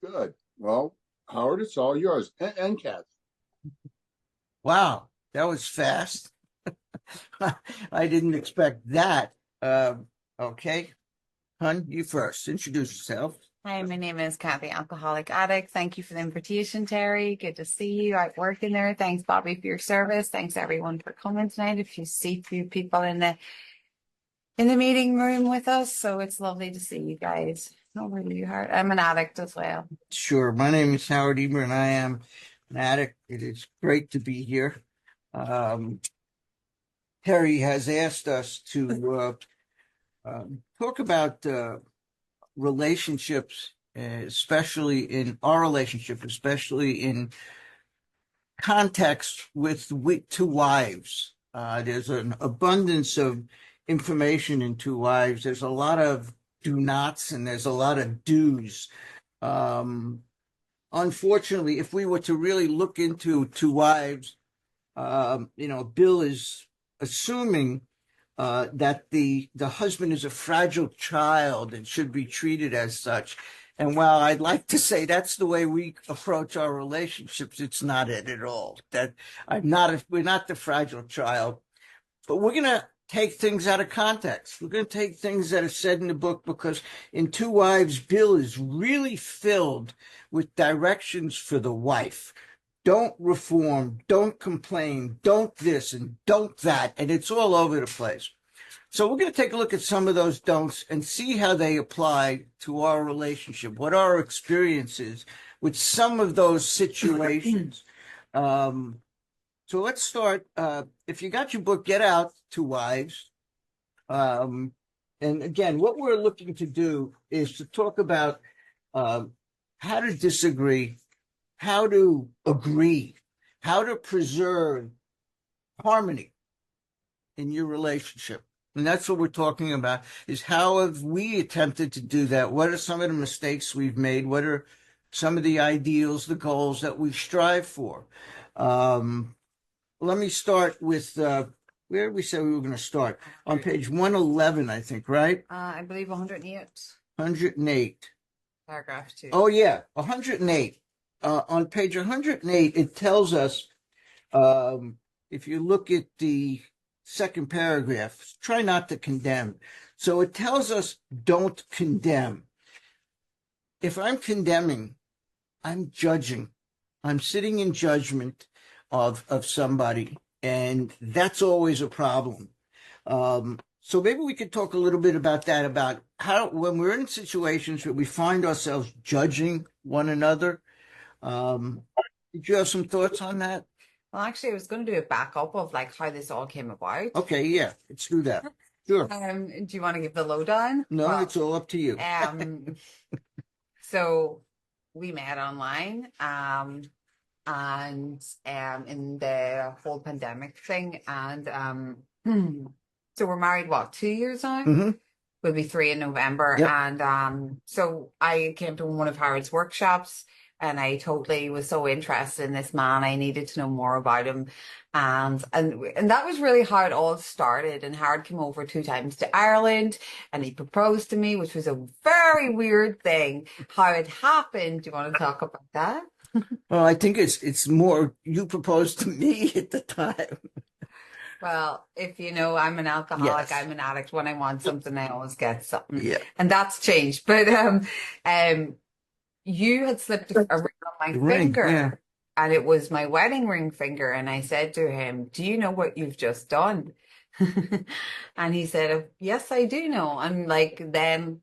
Good. Well, Howard, it's all yours. And Cathy. Wow, that was fast. I didn't expect that. Okay, hun, you first. Introduce yourself. Hi, my name is Cathy, alcoholic addict. Thank you for the invitation, Terry. Good to see you out working there. Thanks, Bobby, for your service. Thanks everyone for coming tonight. If you see a few people in the meeting room with us, so it's lovely to see you guys. Not really hard. I'm an addict as well. Sure. My name is Howard Eber, and I am an addict. It is great to be here. Um, Terry has asked us to talk about relationships, especially in our relationship, especially in context with two wives. There's an abundance of information in two wives. There's a lot of do nots and there's a lot of do's. Um, Unfortunately, if we were to really look into two wives, Bill is assuming that the husband is a fragile child and should be treated as such. And while I'd like to say that's the way we approach our relationships, it's not it at all. That we're not the fragile child, but we're gonna take things out of context. We're gonna take things that are said in the book because in Two Wives, Bill is really filled with directions for the wife. Don't reform, don't complain, don't this and don't that. And it's all over the place. So we're going to take a look at some of those don'ts and see how they apply to our relationship, what our experience is with some of those situations. So let's start. If you got your book, get out Two Wives. And again, what we're looking to do is to talk about how to disagree, how to agree, how to preserve harmony in your relationship. And that's what we're talking about, is how have we attempted to do that? What are some of the mistakes we've made? What are some of the ideals, the goals that we strive for? Let me start with where we said we were going to start. On page 111, I think, right? I believe 108. 108. Paragraph 2. Oh, yeah, 108. On page 108, it tells us, if you look at the second paragraph, try not to condemn. So it tells us don't condemn. If I'm condemning, I'm judging. I'm sitting in judgment of somebody, and that's always a problem. So maybe we could talk a little bit about that, about how when we're in situations where we find ourselves judging one another. Did you have some thoughts on that? Well, actually, I was going to do a backup of like how this all came about. Okay, yeah, let's do that. Sure. Do you want to give the lowdown? No, Well, it's all up to you. So we met online, and in the whole pandemic thing, and so we're married, what, 2 years now? Mm-hmm. We'll be 3 in November. Yep. And so I came to one of Howard's workshops and I totally was so interested in this man. I needed to know more about him. And that was really how it all started. And Howard came over 2 times to Ireland and he proposed to me, which was a very weird thing. How it happened. Do you want to talk about that? Well, I think it's more you proposed to me at the time. Well, if you know, I'm an alcoholic, Yes. I'm an addict. When I want something, I always get something. Yeah. And that's changed. But you had slipped a ring on my finger, yeah. and it was my wedding ring finger. And I said to him, "Do you know what you've just done?" And he said, "Yes, I do know." And like then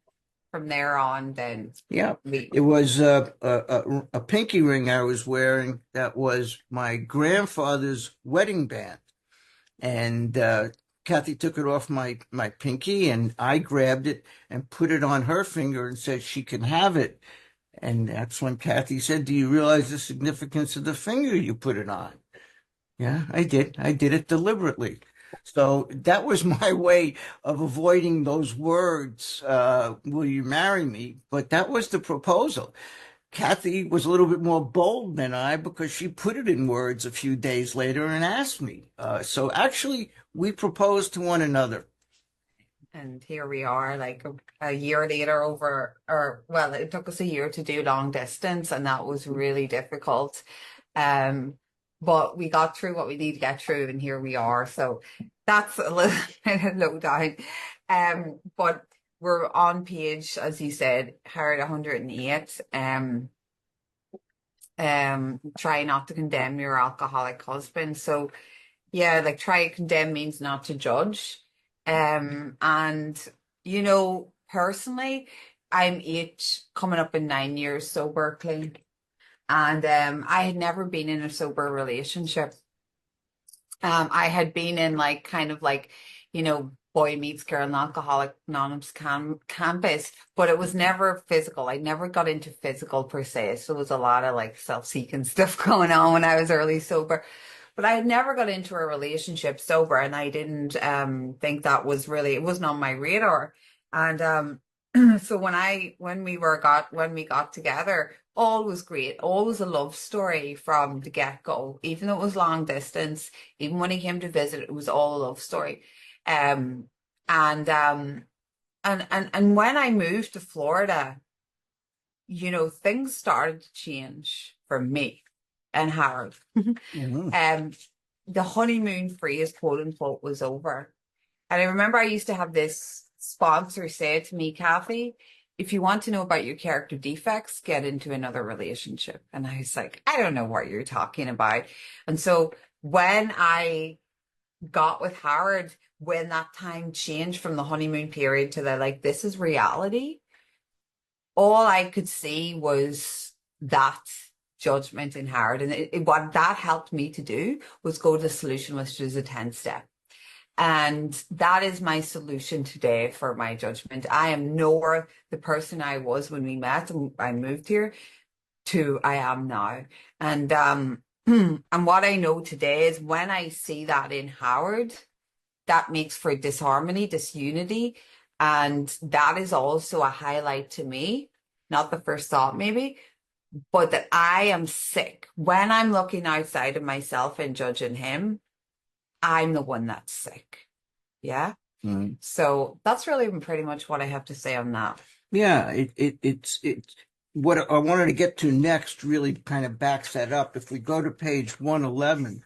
from there on, then Yeah, it was a pinky ring I was wearing that was my grandfather's wedding band. And Cathy took it off my pinky, and I grabbed it and put it on her finger and said she can have it. And that's when Cathy said, "Do you realize the significance of the finger you put it on?" Yeah, I did. I did it deliberately. So that was my way of avoiding those words, will you marry me? But that was the proposal. Cathy was a little bit more bold than I because she put it in words a few days later and asked me. So actually, we proposed to one another. And here we are, like a year later well, it took us a year to do long distance, and that was really difficult. Um, but we got through what we need to get through, and here we are. So that's a little bit of lowdown. But we're on page, as you said, Howard 108. Try not to condemn your alcoholic husband. So yeah, like try to condemn means not to judge. And personally, I'm 8, coming up in 9 years sober clean. And I had never been in a sober relationship. I had been in like kind of like, boy meets girl and Alcoholic Anonymous campus, but it was never physical. I never got into physical per se. So there was a lot of like self-seeking stuff going on when I was early sober. But I had never got into a relationship sober, and I didn't think that was really, it wasn't on my radar. And so when we got together, all was great. All was a love story from the get-go. Even though it was long distance, even when he came to visit, it was all a love story. Um and when I moved to Florida, things started to change for me and Harold. Mhm. The honeymoon phase, quote unquote, was over. And I remember I used to have this sponsor say to me, Cathy, if you want to know about your character defects, get into another relationship. And I was like, I don't know what you're talking about. And so when I got with Howard, when that time changed from the honeymoon period to the like, this is reality, all I could see was that judgment in Howard. And what that helped me to do was go to the solution, which is a 10 step. And that is my solution today for my judgment. I am nor the person I was when we met and I moved here to I am now. And and what I know today is when I see that in Howard, that makes for disharmony, disunity. And that is also a highlight to me, not the first thought maybe, but that I am sick. When I'm looking outside of myself and judging him, I'm the one that's sick. Yeah. Mhm. So that's really pretty much what I have to say on that. Yeah, it's what I wanted to get to next really kind of backs that up. If we go to page 111,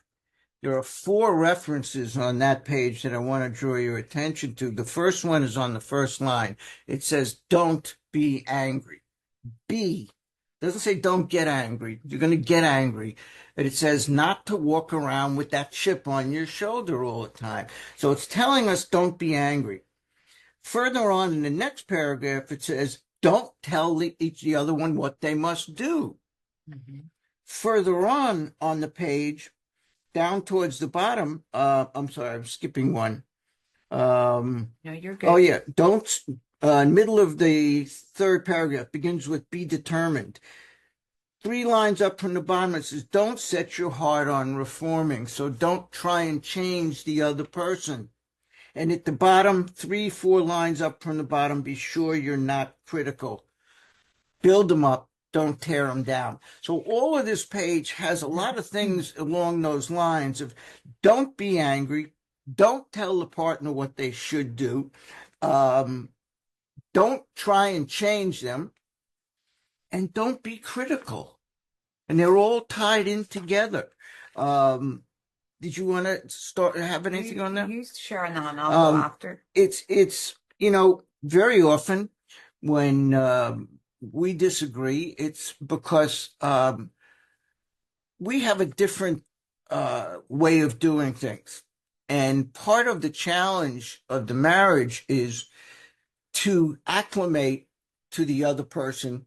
there are 4 references on that page that I want to draw your attention to. The first one is on the first line. It says, don't be angry. Be. Doesn't say don't get angry. You're going to get angry. But it says not to walk around with that chip on your shoulder all the time. So it's telling us don't be angry. Further on in the next paragraph, it says don't tell the other one what they must do. Mhm. Further on the page, down towards the bottom, I'm sorry, I'm skipping one. No, you're Oh good. yeah, don't, middle of the third paragraph begins with be determined. 3 lines up from the bottom, it says, don't set your heart on reforming. So don't try and change the other person. And at the bottom, 3, 4 lines up from the bottom, be sure you're not critical. Build them up, don't tear them down. So all of this page has a lot of things along those lines of don't be angry, don't tell the partner what they should do, don't try and change them, and don't be critical. And they're all tied in together. Did you want to have anything on that? You share on that and I'll go after. It's very often when we disagree, it's because we have a different way of doing things. And part of the challenge of the marriage is to acclimate to the other person.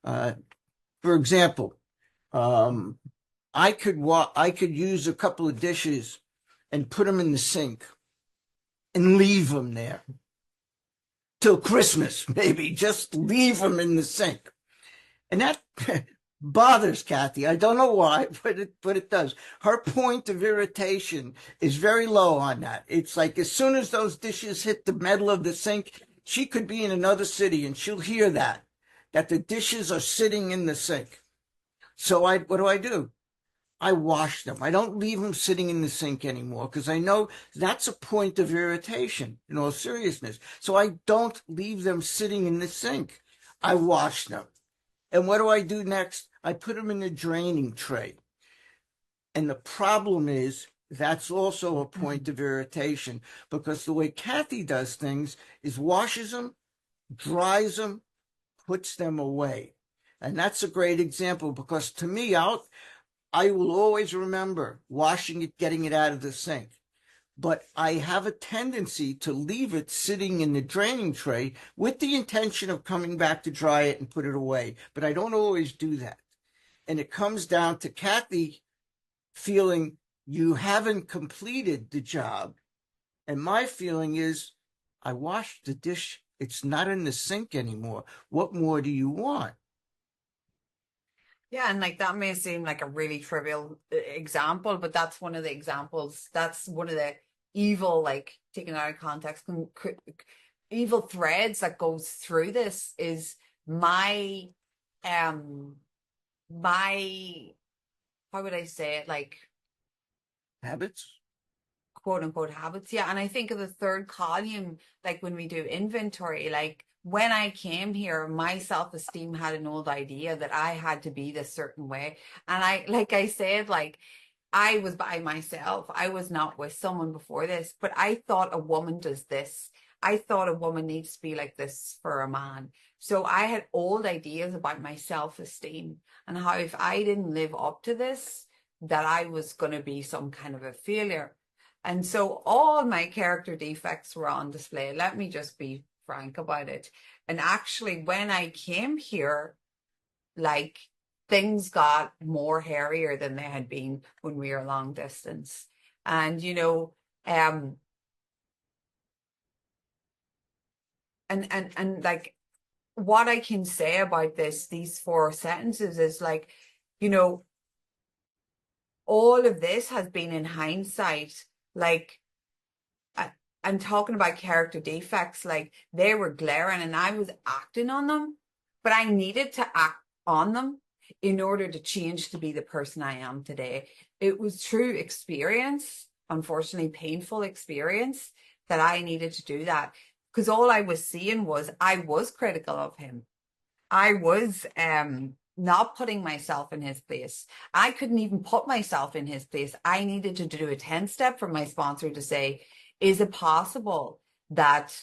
For example, I could use a couple of dishes and put them in the sink and leave them there till Christmas, maybe just leave them in the sink. And that bothers Cathy. I don't know why, but it does. Her point of irritation is very low on that. It's like as soon as those dishes hit the metal of the sink, she could be in another city and she'll hear that the dishes are sitting in the sink. So what do? I wash them. I don't leave them sitting in the sink anymore because I know that's a point of irritation in all seriousness. So I don't leave them sitting in the sink. I wash them. And what do I do next? I put them in a draining tray. And the problem is that's also a point of irritation because the way Cathy does things is washes them, dries them, puts them away. And that's a great example because to me, I will always remember washing it, getting it out of the sink. But I have a tendency to leave it sitting in the draining tray with the intention of coming back to dry it and put it away. But I don't always do that. And it comes down to Cathy feeling you haven't completed the job. And my feeling is, I washed the dish. It's not in the sink anymore. What more do you want? Yeah, and like that may seem like a really trivial example, but that's one of the examples. That's one of the evil, like taken out of context, evil threads that goes through this is my, um, my, how would I say it? Like Habits? quote unquote habits. Yeah. And I think of the third column, like when we do inventory, like when I came here, my self-esteem had an old idea that I had to be this certain way. And like I said, like I was by myself. I was not with someone before this, but I thought a woman does this. I thought a woman needs to be like this for a man. So I had old ideas about my self-esteem and how if I didn't live up to this, that I was going to be some kind of a failure. And so all my character defects were on display. Let me just be frank about it. And actually, when I came here, like things got more hairier than they had been when we were long distance. And, and like what I can say about these 4 sentences is like, you know, all of this has been in hindsight, like, I'm talking about character defects, like they were glaring and I was acting on them, but I needed to act on them in order to change to be the person I am today. It was true experience, unfortunately painful experience, that I needed to do that because all I was seeing was I was critical of him. I was not putting myself in his place. I couldn't even put myself in his place. I needed to do a 10-step from my sponsor to say, is it possible that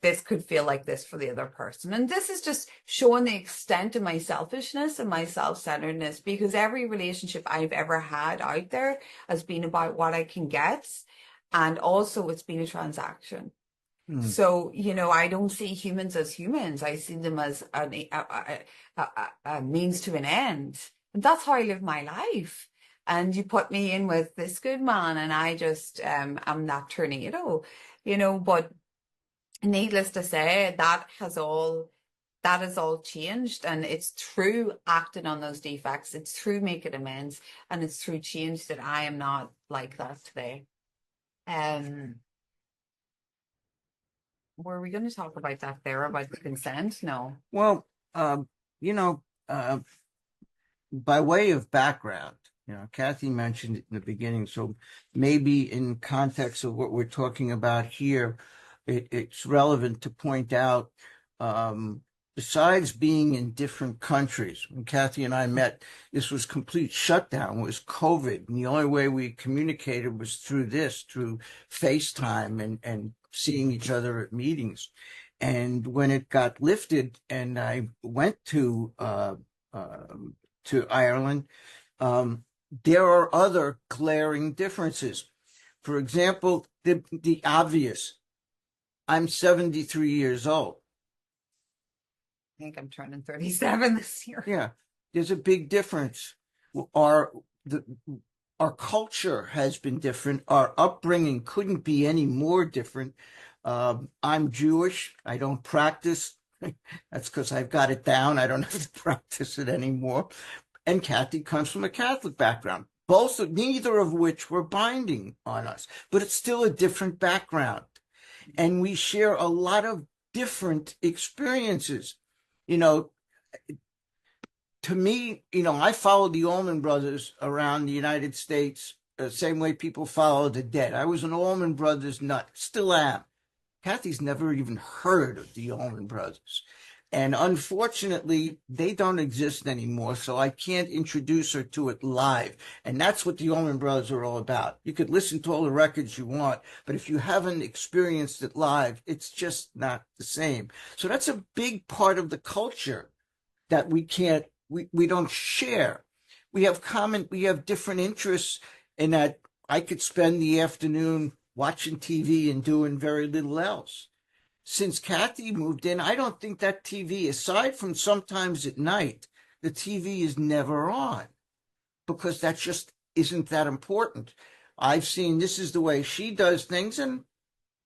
this could feel like this for the other person? And this is just showing the extent of my selfishness and my self-centeredness, because every relationship I've ever had out there has been about what I can get. And also it's been a transaction. So, I don't see humans as humans. I see them as a means to an end. And that's how I live my life. And you put me in with this good man and I just am that tornado, but needless to say, that has all changed, and it's through acting on those defects, it's through making amends, and it's through change that I am not like that today. Were we going to talk about that there, about the consent? No. Well, you know, by way of background, Cathy mentioned it in the beginning, so maybe in context of what we're talking about here, it's relevant to point out, besides being in different countries, when Cathy and I met, this was complete shutdown, was COVID, and the only way we communicated was through FaceTime and seeing each other at meetings. And when it got lifted and I went to Ireland, there are other glaring differences. For example, the obvious. I'm 73 years old. I think I'm turning 37 this year. Yeah, there's a big difference. Our culture has been different. Our upbringing couldn't be any more different. I'm Jewish. I don't practice. That's because I've got it down. I don't have to practice it anymore. And Cathy comes from a Catholic background, neither of which were binding on us, but it's still a different background. And we share a lot of different experiences. to me, I followed the Allman Brothers around the United States, the same way people follow the dead. I was an Allman Brothers nut, still am. Cathy's never even heard of the Allman Brothers. And unfortunately, they don't exist anymore, so I can't introduce her to it live. And that's what the Allman Brothers are all about. You could listen to all the records you want, but if you haven't experienced it live, it's just not the same. So that's a big part of the culture that we don't share. We have different interests in that I could spend the afternoon watching TV and doing very little else. Since Cathy moved in, I don't think that TV, aside from sometimes at night, the TV is never on because that just isn't that important. I've seen this is the way she does things, and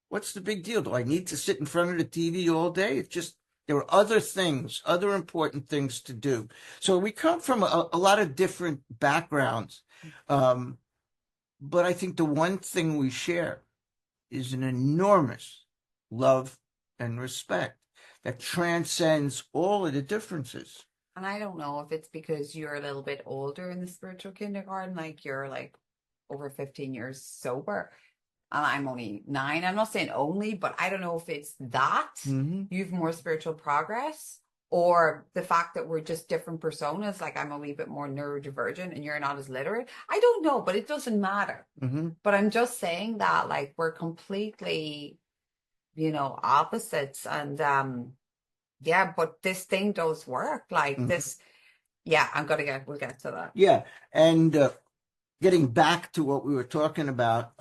what's the big deal? Do I need to sit in front of the TV all day? It's just, there are other things, other important things to do. So we come from a lot of different backgrounds. But I think the one thing we share is an enormous love and respect that transcends all of the differences. And I don't know if it's because you're a little bit older in the spiritual kindergarten, like you're like over 15 years sober, and I'm only 9. I'm not saying only, but I don't know if it's that you've more spiritual progress, or the fact that we're just different personas. Like I'm a wee bit more neurodivergent and you're not as literate. I don't know, but it doesn't matter. But I'm just saying that like we're completely, opposites. And yeah, but this thing does work. Like this, yeah, we'll get to that. Yeah. And getting back to what we were talking about,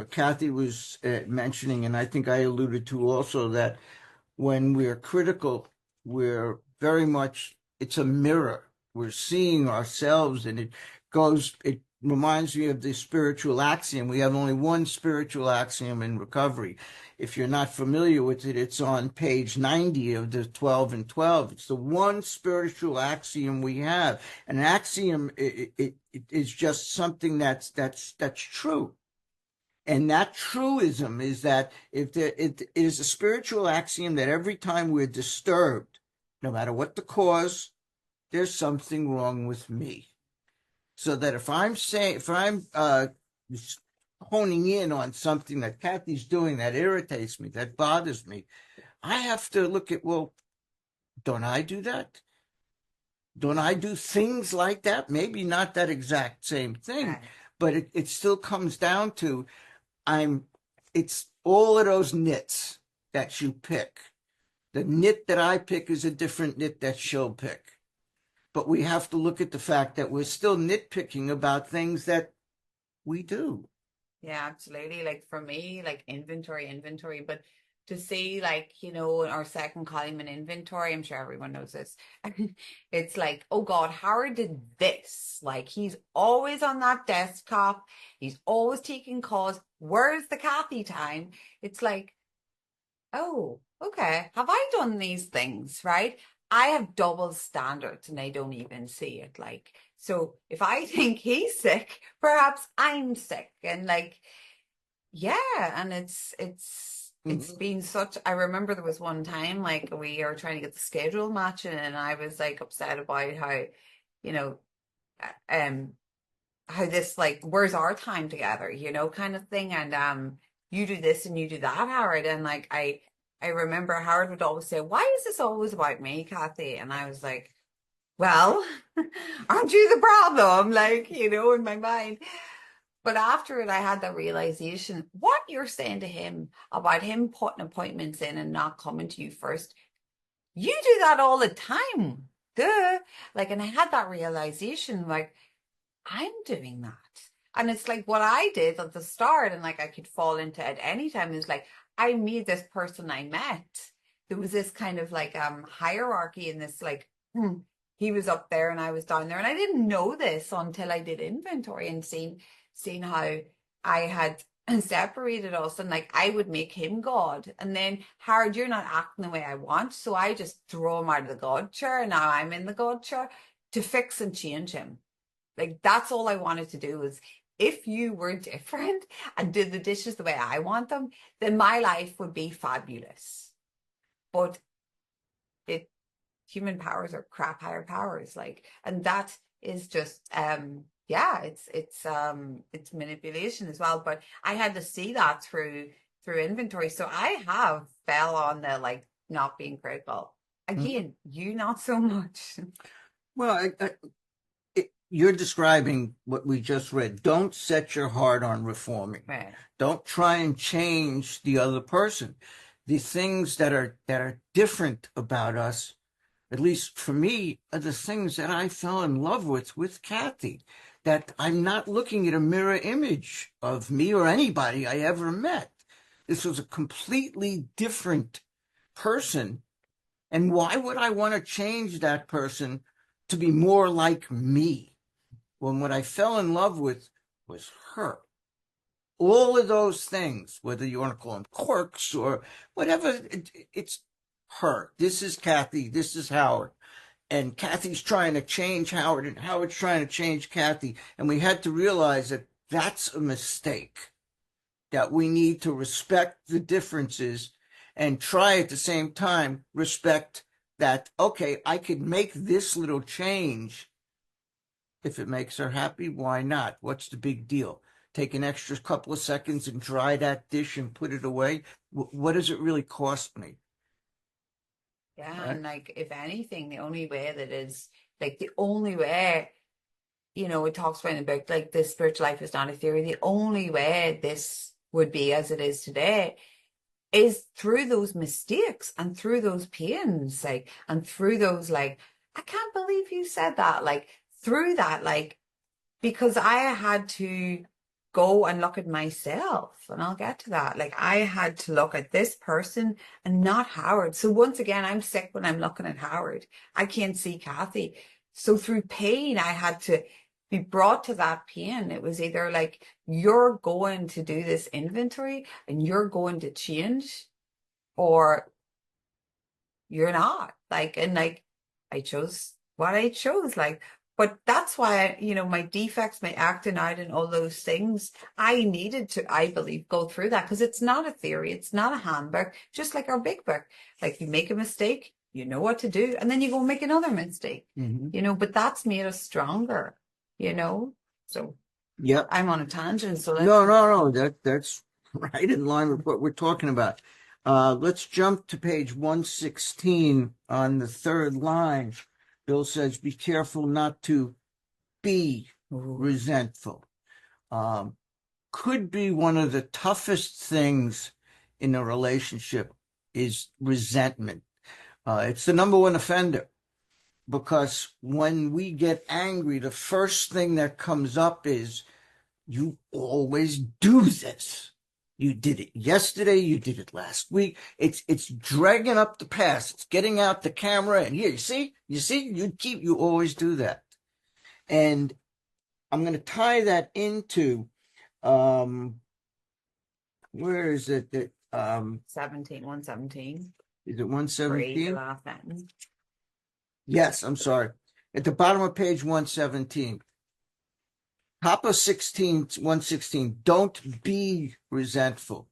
Cathy was mentioning, and I think I alluded to also, that when we're critical, we're very much, it's a mirror. We're seeing ourselves, and it reminds me of the spiritual axiom. We have only one spiritual axiom in recovery. If you're not familiar with it, it's on page 90 of the 12 and 12. It's the one spiritual axiom we have. An axiom, it is just something that's true. And that truism is that it is a spiritual axiom that every time we're disturbed, no matter what the cause, there's something wrong with me. So that if I'm honing in on something that Cathy's doing that irritates me, that bothers me, I have to look at, well, don't I do that? Don't I do things like that? Maybe not that exact same thing, but it still comes down to, it's all of those nits that you pick. The nit that I pick is a different nit that she'll pick. But we have to look at the fact that we're still nitpicking about things that we do. Yeah, absolutely. Like for me, like inventory, but to see like, in our second column in inventory, I'm sure everyone knows this. It's like, oh God, Howard did this. Like he's always on that desktop. He's always taking calls. Where's the Cathy time? It's like, oh, okay. Have I done these things, right? I have double standards and I don't even see it. Like, so if I think he's sick, perhaps I'm sick. And like, yeah. And it's been such, I remember there was one time, like we were trying to get the schedule matching and I was like upset about how, how this, like, where's our time together, kind of thing. And, you do this and you do that, Howard. And like, I remember Howard would always say, why is this always about me, Cathy? And I was like, well, aren't you the problem? Like, in my mind. But after it, I had that realization, what you're saying to him about him putting appointments in and not coming to you first, you do that all the time. Duh. Like, and I had that realization, like, I'm doing that. And it's like what I did at the start, and like I could fall into it any time, is like, I made this person I met. There was this kind of like hierarchy in this, like, he was up there and I was down there. And I didn't know this until I did inventory and seen how I had separated us, and like I would make him God. And then, Howard, you're not acting the way I want. So I just throw him out of the God chair. And now I'm in the God chair to fix and change him. Like that's all I wanted to do was, if you were different and did the dishes the way I want them, then my life would be fabulous. But human powers are crap higher powers. Like, and that is just yeah, it's manipulation as well. But I had to see that through inventory. So I have fell on the like not being critical. Again, you not so much. Well, you're describing what we just read. Don't set your heart on reforming. Right. Don't try and change the other person. The things that are different about us, at least for me, are the things that I fell in love with Cathy. That I'm not looking at a mirror image of me or anybody I ever met. This was a completely different person. And why would I want to change that person to be more like me? When what I fell in love with was her. All of those things, whether you want to call them quirks or whatever, it's her. This is Cathy. This is Howard. And Cathy's trying to change Howard, and Howard's trying to change Cathy. And we had to realize that that's a mistake, that we need to respect the differences and try at the same time respect that, okay, I could make this little change. If it makes her happy, why not? What's the big deal? Take an extra couple of seconds and dry that dish and put it away. What does it really cost me? Yeah, Right? and like if anything, the only way that is like the only way, you know, it talks about in the book, like this spiritual life is not a theory. The only way this would be as it is today is through those mistakes and through those pains, like, and through those, like, I can't believe you said that, like, through that, like, because I had to go and look at myself, and I'll get to that. Like, I had to look at this person and not Howard. So once again, I'm sick when I'm looking at Howard. I can't see Cathy. So through pain, I had to be brought to that pain. It was either like, you're going to do this inventory and you're going to change, or you're not. Like, and like, I chose what I chose. Like, but that's why, you know, my defects, my acting out and all those things, I needed to, I believe, go through that, because it's not a theory. It's not a handbook, just like our big book. Like, you make a mistake, you know what to do, and then you go make another mistake, you know, but that's made us stronger, you know? So Yep. I'm on a tangent. So No. That's right in line with what we're talking about. Let's jump to page 116 on the third line. Bill says, be careful not to be resentful. Could be one of the toughest things in a relationship is resentment. It's the number one offender, because when we get angry, the first thing that comes up is, you always do this. You did it yesterday. You did it last week. It's dragging up the past. It's getting out the camera. And here, you always do that. And I'm going to tie that into, where is it? 117. Is it Free, the 117? last sentence. Yes, I'm sorry. At the bottom of page 117. Top of 116, don't be resentful.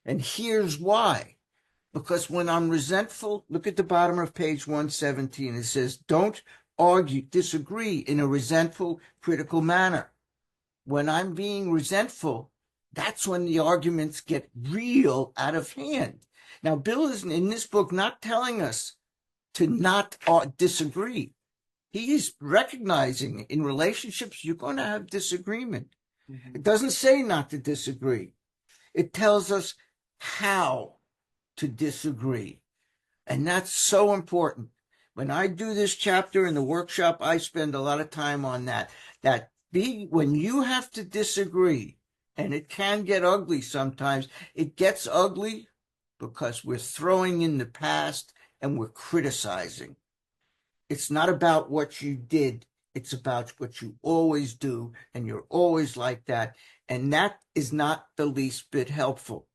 And here's why. Because when I'm resentful, look at the bottom of page 117. It says, don't disagree in a resentful, critical manner. When I'm being resentful, that's when the arguments get real out of hand. Now, Bill is in this book not telling us to not disagree. He's recognizing in relationships, you're going to have disagreement. Mm-hmm. It doesn't say not to disagree. It tells us how to disagree. And that's so important. When I do this chapter in the workshop, I spend a lot of time on that. When you have to disagree, and it can get ugly sometimes, it gets ugly because we're throwing in the past and we're criticizing. It's not about what you did. It's about what you always do, and you're always like that. And that is not the least bit helpful.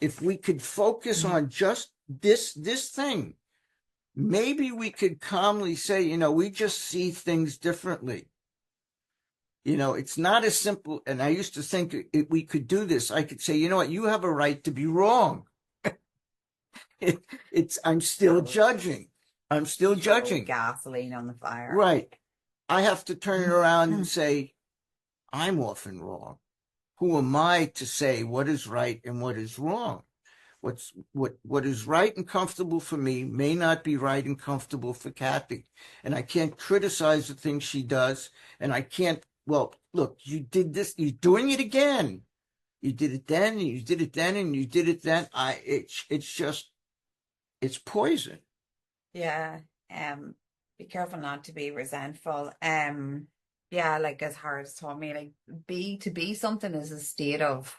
If we could focus on just this thing, maybe we could calmly say, we just see things differently. It's not as simple. And I used to think if we could do this, I could say, you know what, you have a right to be wrong. I'm still judging. I'm still Throw judging. gasoline on the fire. Right. I have to turn it around and say, I'm often wrong. Who am I to say what is right and what is wrong? What is right and comfortable for me may not be right and comfortable for Cathy. And I can't criticize the things she does. And I can't, well, look, you did this, you're doing it again. You did it then, and you did it then, and you did it then. It's just, it's poison. Yeah. Be careful not to be resentful. Yeah, like as Howard's told me, like to be something is a state of,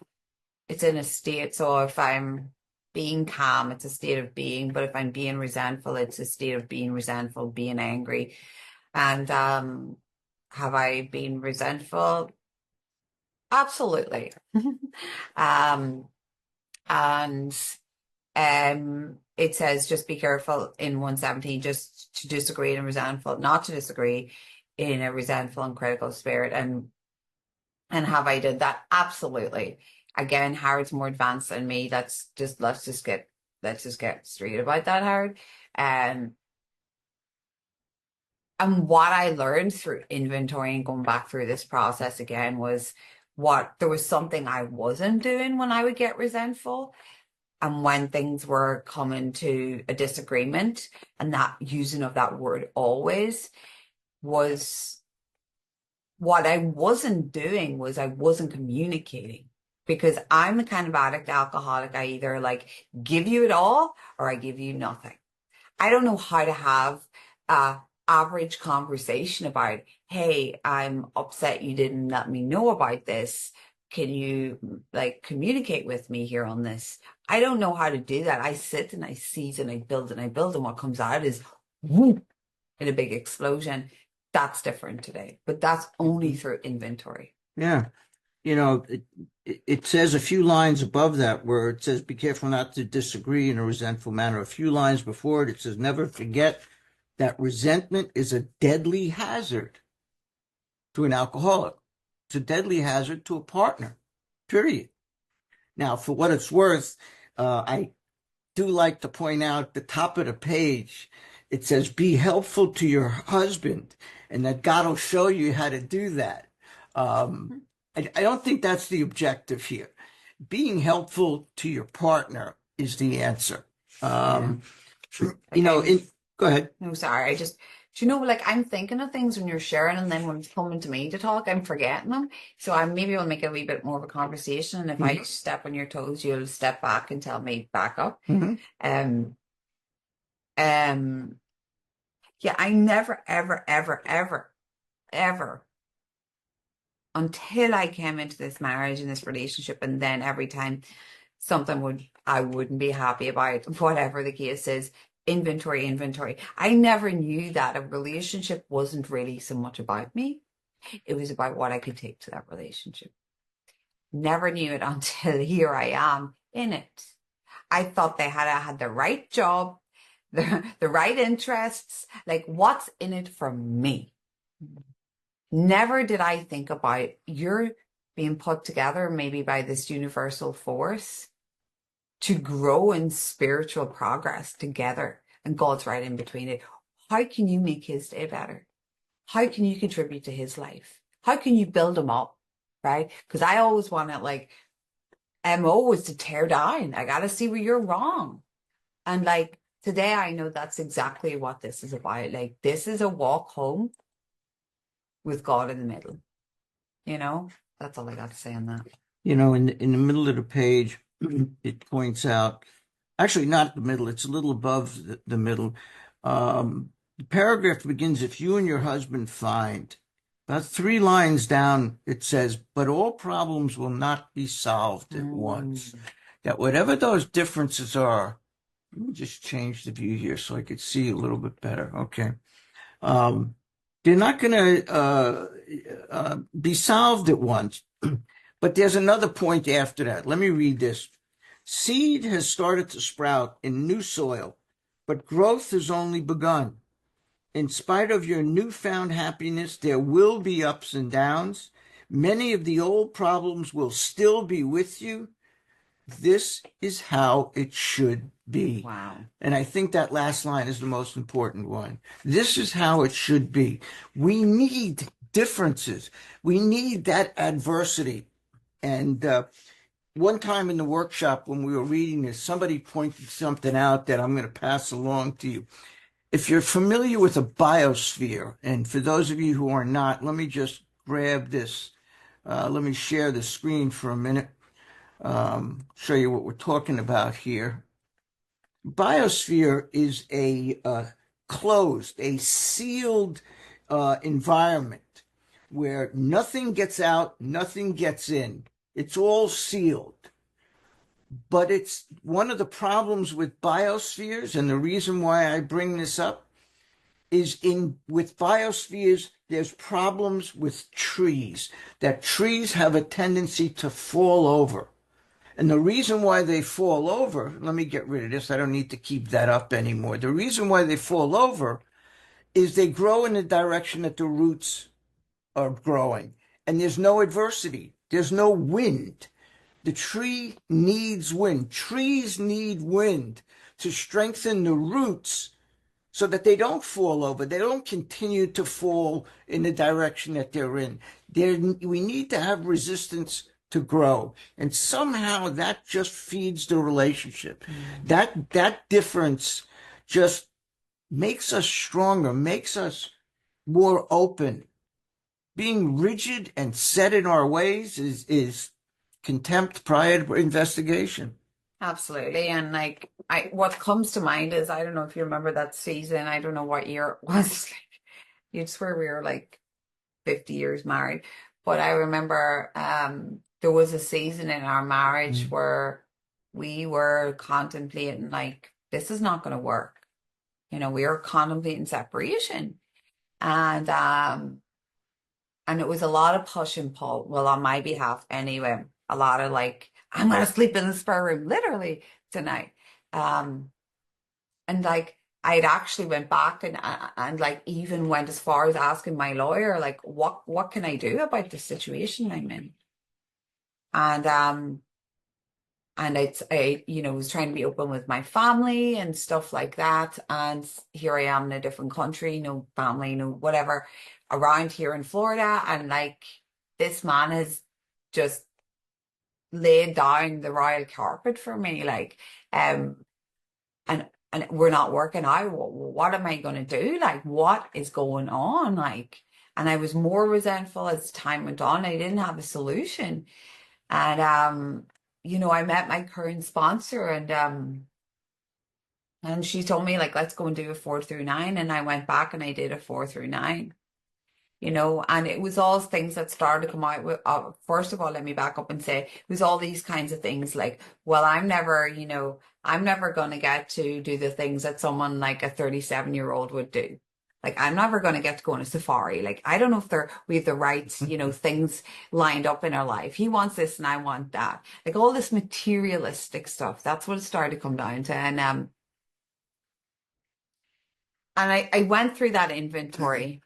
it's in a state. So if I'm being calm, it's a state of being. But if I'm being resentful, it's a state of being resentful, being angry. And have I been resentful? Absolutely. Um, and it says just be careful in 117, just to disagree and resentful, not to disagree in a resentful and critical spirit. And have I did that? Absolutely. Again, Howard's more advanced than me. That's just let's just get straight about that, Howard. And what I learned through inventory and going back through this process again was there was something I wasn't doing when I would get resentful. And when things were coming to a disagreement, and that using of that word always was what I wasn't doing was I wasn't communicating, because I'm the kind of addict alcoholic. I either like give you it all or I give you nothing. I don't know how to have a average conversation about, hey, I'm upset you didn't let me know about this. Can you like communicate with me here on this? I don't know how to do that. I sit and I seize and I build and I build, and what comes out is whoop, in a big explosion. That's different today, but that's only through inventory. Yeah. You know, it says a few lines above that where it says, be careful not to disagree in a resentful manner. A few lines before it, it says, never forget that resentment is a deadly hazard to an alcoholic. It's a deadly hazard to a partner, period. Now, for what it's worth, I do like to point out the top of the page. It says, be helpful to your husband, and that God will show you how to do that. I don't think that's the objective here. Being helpful to your partner is the answer. Go ahead. No, sorry. Like I'm thinking of things when you're sharing, and then when it's coming to me to talk, I'm forgetting them. So I maybe will make it a wee bit more of a conversation. And if I step on your toes, you'll step back and tell me back up. Yeah, I never, ever, ever, ever, ever, until I came into this marriage and this relationship, and then every time I wouldn't be happy about, whatever the case is, inventory. I never knew that a relationship wasn't really so much about me. It was about what I could take to that relationship. Never knew it until here I am in it. I thought I had the right job, the right interests, like what's in it for me. Never did I think about you're being put together maybe by this universal force to grow in spiritual progress together, and God's right in between it. How can you make his day better? How can you contribute to his life? How can you build him up? Right? Because I always want to like, MO is to tear down. I got to see where you're wrong. And like today, I know that's exactly what this is about. Like this is a walk home with God in the middle. That's all I got to say on that. In the middle of the page, it points out, actually not the middle, it's a little above the middle. The paragraph begins, if you and your husband find, about 3 lines down, it says, but all problems will not be solved at once. That whatever those differences are, let me just change the view here so I could see a little bit better. Okay. They're not going to be solved at once. But there's another point after that. Let me read this. Seed has started to sprout in new soil, but growth has only begun. In spite of your newfound happiness, there will be ups and downs. Many of the old problems will still be with you. This is how it should be. Wow. And I think that last line is the most important one. This is how it should be. We need differences. We need that adversity. And one time in the workshop when we were reading this, somebody pointed something out that I'm going to pass along to you. If you're familiar with a biosphere, and for those of you who are not, let me just grab this. Let me share the screen for a minute. Show you what we're talking about here. Biosphere is a closed, a sealed environment where nothing gets out, nothing gets in. It's all sealed. But it's one of the problems with biospheres, and the reason why I bring this up is with biospheres, there's problems with trees, that trees have a tendency to fall over. And the reason why they fall over, let me get rid of this. I don't need to keep that up anymore. The reason why they fall over is they grow in the direction that the roots are growing. And there's no adversity. There's no wind. The tree needs wind. Trees need wind to strengthen the roots so that they don't fall over. They don't continue to fall in the direction that they're in. We need to have resistance to grow. And somehow that just feeds the relationship. That difference just makes us stronger, makes us more open. Being rigid and set in our ways is contempt, pride, investigation. Absolutely. And like what comes to mind is I don't know if you remember that season. I don't know what year it was. You'd swear we were like 50 years married. But I remember there was a season in our marriage where we were contemplating like this is not going to work. We were contemplating separation. And it was a lot of push and pull. Well, on my behalf anyway. A lot of like, I'm gonna sleep in the spare room literally tonight. And like I'd actually went back and like even went as far as asking my lawyer, like, what can I do about the situation I'm in? And I was trying to be open with my family and stuff like that. And here I am in a different country, no family, no whatever, around here in Florida. And like this man has just laid down the royal carpet for me, like, and we're not working out. What am I going to do? Like, what is going on? Like, and I was more resentful as time went on. I didn't have a solution. And I met my current sponsor and she told me like, let's go and do a 4 through 9. And I went back and I did a 4 through 9, and it was all things that started to come out with, first of all, let me back up and say, it was all these kinds of things like, well, I'm never going to get to do the things that someone like a 37-year-old would do. Like, I'm never going to get to go on a safari. Like, I don't know if we have the right, things lined up in our life. He wants this and I want that. Like all this materialistic stuff. That's what it started to come down to. And I went through that inventory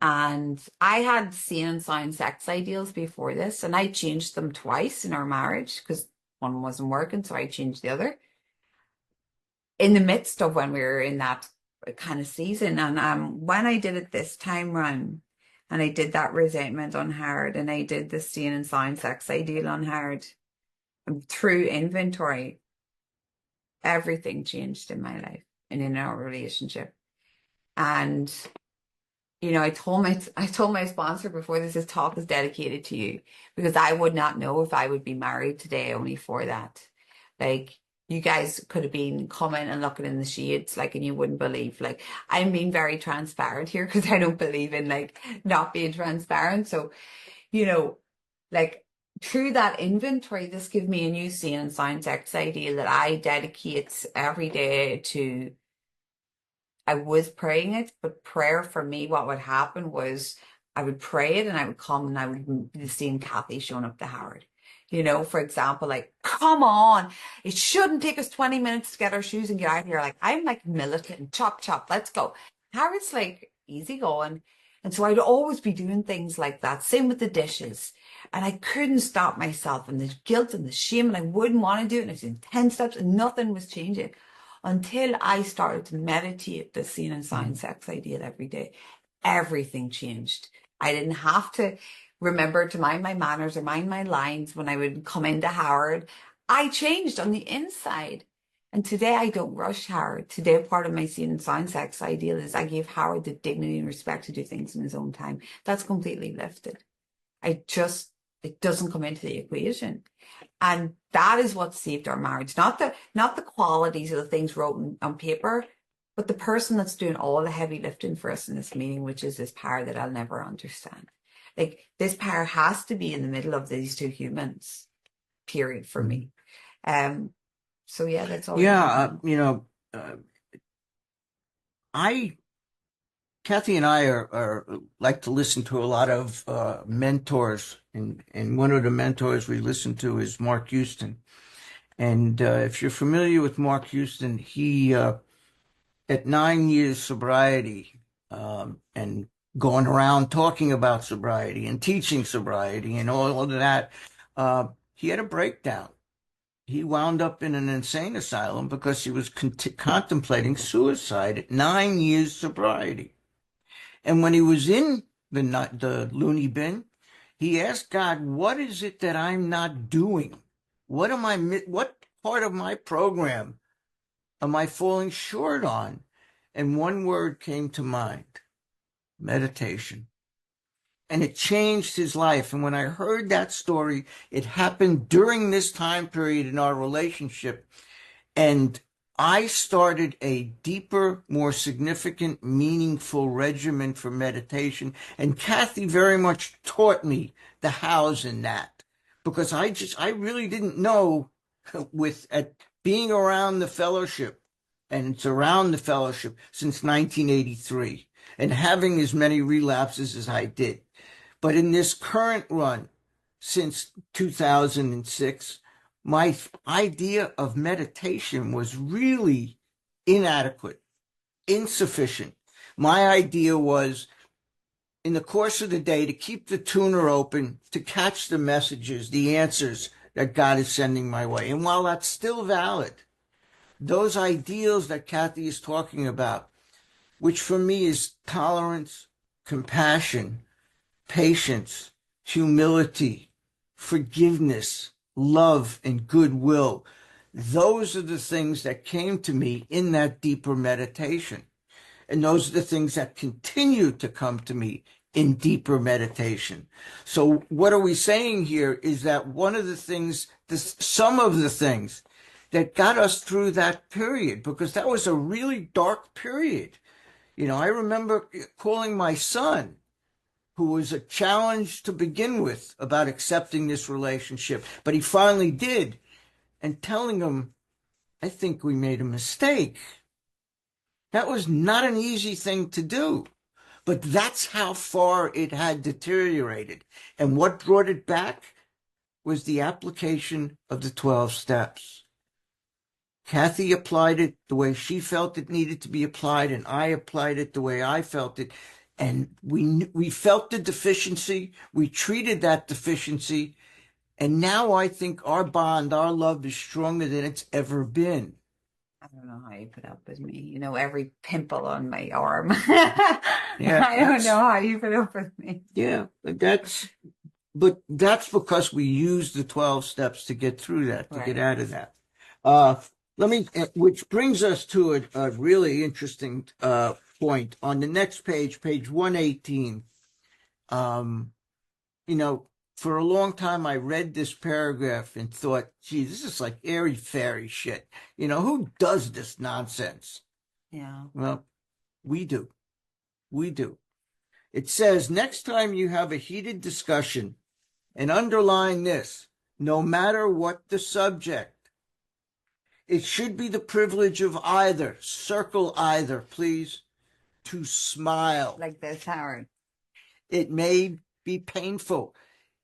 and I had seen and signed sex ideals before this, and I changed them twice in our marriage because one wasn't working. So I changed the other in the midst of when we were in that kind of season. And when I did it this time round, and I did that resentment on hard, and I did the seen and signed sex ideal on hard, and through inventory, everything changed in my life and in our relationship. And I told my sponsor before this talk is dedicated to you, because I would not know if I would be married today only for that. Like, you guys could have been coming and looking in the shades, like, and you wouldn't believe. Like, I'm being very transparent here because I don't believe in like not being transparent. So, like through that inventory, this gave me a new seen and signed sex ideal that I dedicate every day to. I was praying it, but prayer for me, what would happen was I would pray it and I would come and I would be seeing Cathy showing up to Howard. For example, like, come on, it shouldn't take us 20 minutes to get our shoes and get out of here. Like, I'm like militant, chop, chop, let's go. Howard's like, easy going. And so I'd always be doing things like that. Same with the dishes. And I couldn't stop myself, and the guilt and the shame, and I wouldn't want to do it. And I was doing 10 steps and nothing was changing until I started to meditate the scene and sign sex ideal every day. Everything changed. I didn't have to remember to mind my manners or mind my lines when I would come into Howard. I changed on the inside. And today I don't rush Howard. Today, part of my scene and sound sex ideal is I give Howard the dignity and respect to do things in his own time. That's completely lifted. It doesn't come into the equation. And that is what saved our marriage. Not the qualities of the things wrote on paper, but the person that's doing all the heavy lifting for us in this meeting, which is this power that I'll never understand. Like, this power has to be in the middle of these two humans, period, for me. So yeah, that's all. Yeah, Cathy and I are like to listen to a lot of mentors, and one of the mentors we listen to is Mark Houston. And if you're familiar with Mark Houston, he at 9 years sobriety, and going around talking about sobriety and teaching sobriety and all of that, he had a breakdown. He wound up in an insane asylum because he was contemplating suicide at 9 years sobriety. And when he was in the loony bin, he asked God, what is it that I'm not doing? What part of my program am I falling short on? And one word came to mind: meditation. And it changed his life. And when I heard that story, it happened during this time period in our relationship. And I started a deeper, more significant, meaningful regimen for meditation. And Cathy very much taught me the hows in that, because I really didn't know at being around the fellowship, and it's around the fellowship since 1983, and having as many relapses as I did. But in this current run since 2006, my idea of meditation was really inadequate, insufficient. My idea was, in the course of the day, to keep the tuner open, to catch the messages, the answers that God is sending my way. And while that's still valid, those ideals that Cathy is talking about, which for me is tolerance, compassion, patience, humility, forgiveness, love, and goodwill. Those are the things that came to me in that deeper meditation. And those are the things that continue to come to me in deeper meditation. So what are we saying here is that one of the things, some of the things that got us through that period, because that was a really dark period. I remember calling my son, who was a challenge to begin with about accepting this relationship, but he finally did, and telling him, I think we made a mistake. That was not an easy thing to do, but that's how far it had deteriorated. And what brought it back was the application of the 12 steps. Cathy applied it the way she felt it needed to be applied, and I applied it the way I felt it. And we felt the deficiency. We treated that deficiency. And now I think our bond, our love is stronger than it's ever been. I don't know how you put up with me. Every pimple on my arm. Yeah, I don't know how you put up with me. Yeah, but that's because we use the 12 steps to get through that, to get out of that. Which brings us to a really interesting point on the next page, page 118. For a long time, I read this paragraph and thought, gee, this is like airy fairy shit. Who does this nonsense? Yeah. Well, we do. We do. It says, next time you have a heated discussion, and underline this, no matter what the subject, it should be the privilege of either, circle either, please, to smile. Like this, Howard. It may be painful.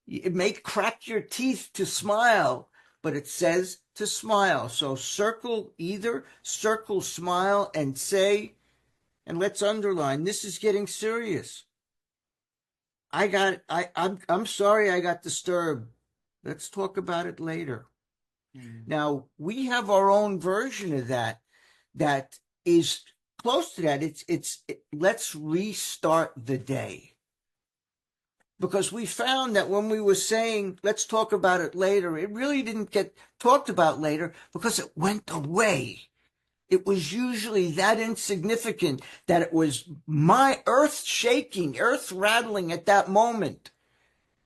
It may crack your teeth to smile, but it says to smile. So circle either, circle smile, and say, and let's underline, this is getting serious. I'm sorry I got disturbed. Let's talk about it later. Now, we have our own version of that that is close to that. Let's restart the day. Because we found that when we were saying, let's talk about it later, it really didn't get talked about later because it went away. It was usually that insignificant that it was my earth shaking, earth rattling at that moment.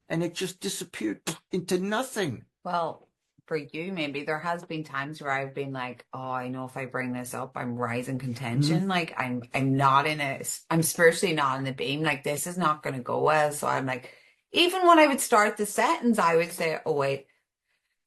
And it just disappeared into nothing. Well, for you, maybe there has been times where I've been like, oh, I know if I bring this up, I'm rising contention. Like I'm not I'm spiritually not in the beam. Like this is not going to go well. So I'm like, even when I would start the sentence, I would say, oh, wait,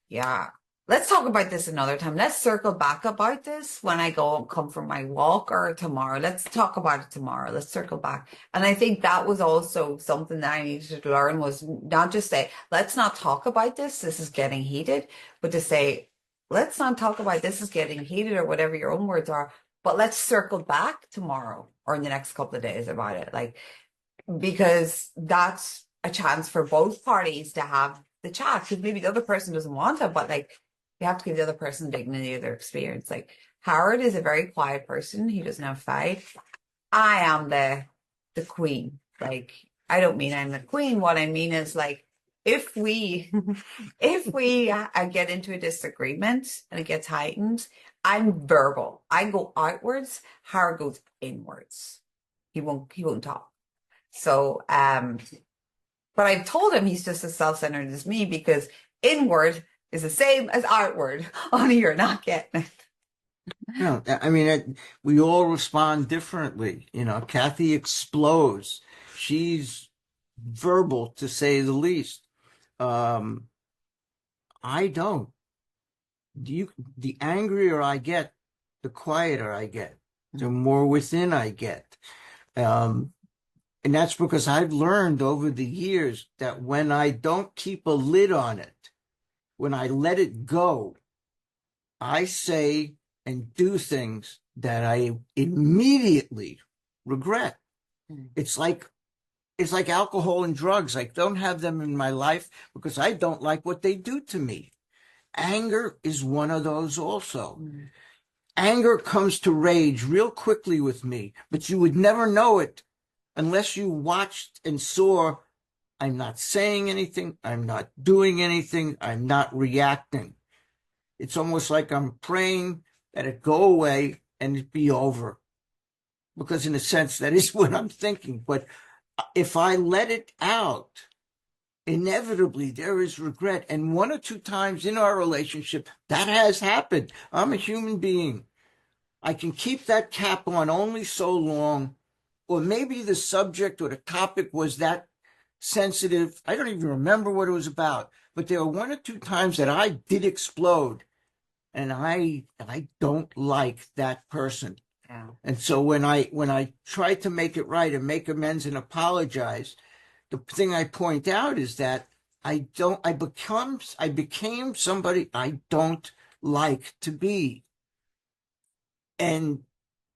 yeah. Let's talk about this another time. Let's circle back about this when I go and come from my walk or tomorrow. Let's talk about it tomorrow. Let's circle back. And I think that was also something that I needed to learn was not just say, let's not talk about this. This is getting heated, but to say, let's not talk about this is getting heated or whatever your own words are, but let's circle back tomorrow or in the next couple of days about it. Like, because that's a chance for both parties to have the chat because maybe the other person doesn't want it, but like, you have to give the other person dignity of their experience. Like Howard is a very quiet person. He doesn't have fight. I am the queen. Like I don't mean I'm the queen. What I mean is like if we if we get into a disagreement and it gets heightened, I'm verbal. I go outwards. Howard goes inwards. He won't talk. So but I've told him he's just as self-centered as me because inward is the same as outward, only you're not getting it. No, I mean, we all respond differently. Cathy explodes. She's verbal, to say the least. I don't. The angrier I get, the quieter I get, the more within I get. And that's because I've learned over the years that when I don't keep a lid on it, when I let it go, I say and do things that I immediately regret. It's like alcohol and drugs. I don't have them in my life because I don't like what they do to me. Anger is one of those also. Anger comes to rage real quickly with me, but you would never know it unless you watched and saw I'm not saying anything, I'm not doing anything, I'm not reacting. It's almost like I'm praying that it go away and it be over. Because in a sense, that is what I'm thinking. But if I let it out, inevitably there is regret. And one or two times in our relationship, that has happened. I'm a human being. I can keep that cap on only so long. Or maybe the subject or the topic was that sensitive. I don't even remember what it was about. But there were one or two times that I did explode. And I don't like that person. Yeah. And so when I try to make it right and make amends and apologize, the thing I point out is that I became somebody I don't like to be. And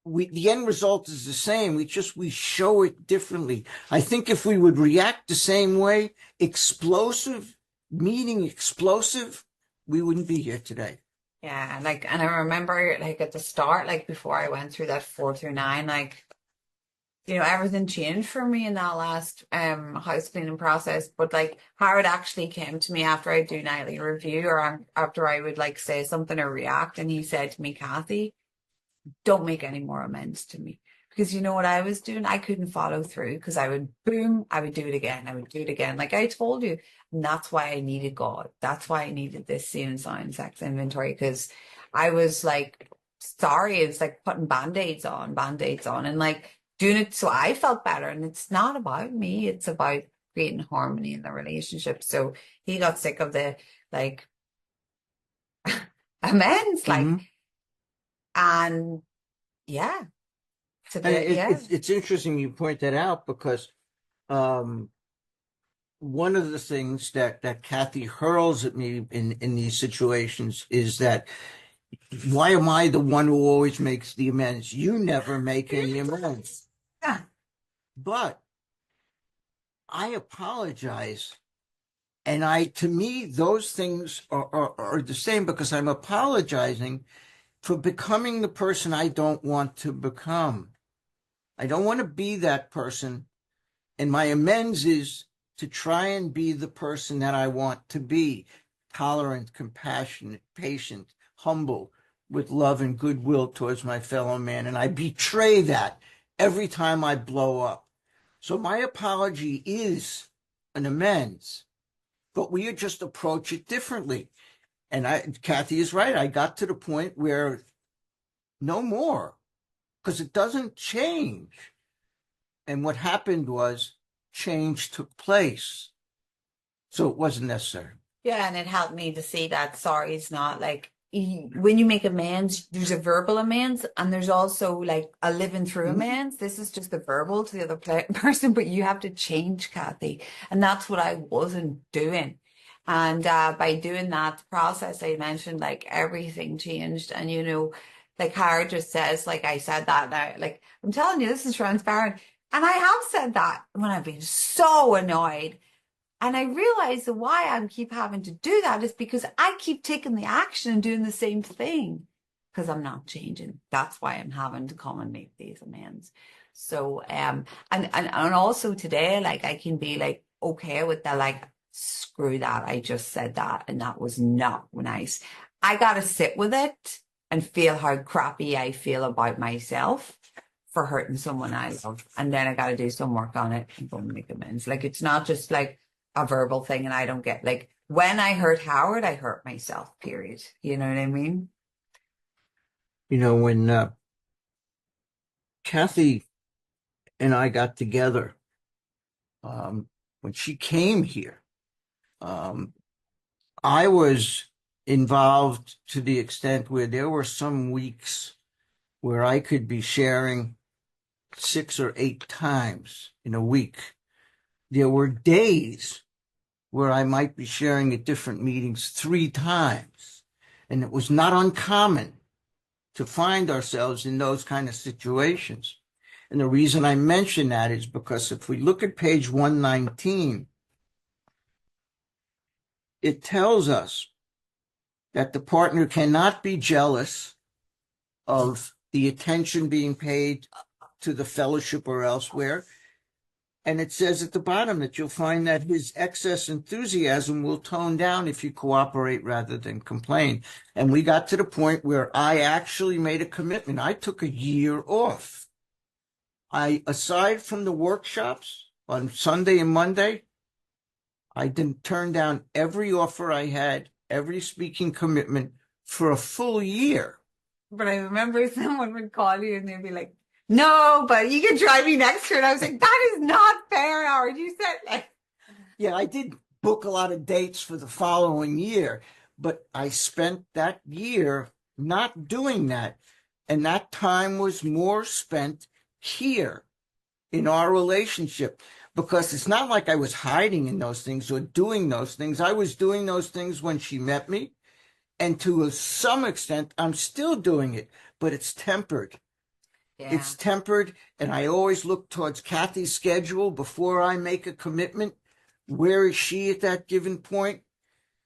the end result is the same. We show it differently. I think if we would react the same way, explosive, we wouldn't be here today. Yeah, and I remember like at the start, like before I went through that 4 through 9, like everything changed for me in that last house cleaning process. But like Howard actually came to me after I do nightly review or after I would like say something or react, and he said to me, Cathy, don't make any more amends to me. Because you know what I was doing? I couldn't follow through because I would boom, I would do it again. I would do it again. Like I told you. And that's why I needed God. That's why I needed this Seeing Sign Sex inventory. Because I was like, sorry, it's like putting band-aids on, and like doing it so I felt better. And it's not about me. It's about creating harmony in the relationship. So he got sick of the like amends, like, and yeah. It's interesting you point that out because one of the things that Cathy hurls at me in these situations is that why am I the one who always makes the amends? You never make any amends. Yeah. But I apologize. And to me, those things are the same, because I'm apologizing for becoming the person I don't want to become. I don't want to be that person. And my amends is to try and be the person that I want to be: tolerant, compassionate, patient, humble, with love and goodwill towards my fellow man. And I betray that every time I blow up. So my apology is an amends, but we just approach it differently. And Cathy is right. I got to the point where no more, because it doesn't change. And what happened was change took place. So it wasn't necessary. Yeah, and it helped me to see that sorry is not like when you make amends, there's a verbal amends and there's also like a living through amends. This is just the verbal to the other person, but you have to change, Cathy. And that's what I wasn't doing. And by doing that process, I mentioned like everything changed. And, like Howard just says, like I said that now, like I'm telling you, this is transparent. And I have said that when I've been so annoyed. And I realize that why I keep having to do that is because I keep taking the action and doing the same thing because I'm not changing. That's why I'm having to come and make these amends. So, and also today, like I can be like, okay with that, like, screw that. I just said that and that was not nice. I got to sit with it and feel how crappy I feel about myself for hurting someone I love. And then I got to do some work on it and go and make amends. Like, it's not just like, a verbal thing, and I don't get like when I hurt Howard, I hurt myself, period. You know what I mean? When Cathy and I got together, when she came here, I was involved to the extent where there were some weeks where I could be sharing 6 or 8 times in a week. There were days where I might be sharing at different meetings 3 times. And it was not uncommon to find ourselves in those kind of situations. And the reason I mention that is because if we look at page 119, it tells us that the partner cannot be jealous of the attention being paid to the fellowship or elsewhere. And it says at the bottom that you'll find that his excess enthusiasm will tone down if you cooperate rather than complain. And we got to the point where I actually made a commitment. I took a year off. Aside from the workshops on Sunday and Monday, I didn't turn down every offer I had, every speaking commitment for a full year. But I remember someone would call you and they'd be like, no, but you can drive me next year. And I was like, that is not fair, Howard. You said like, yeah, I did book a lot of dates for the following year, but I spent that year not doing that. And that time was more spent here in our relationship, because it's not like I was hiding in those things or doing those things. I was doing those things when she met me. And to some extent, I'm still doing it, but it's tempered. yeah. It's tempered. And I always look towards Cathy's schedule before I make a commitment. Where is she at that given point?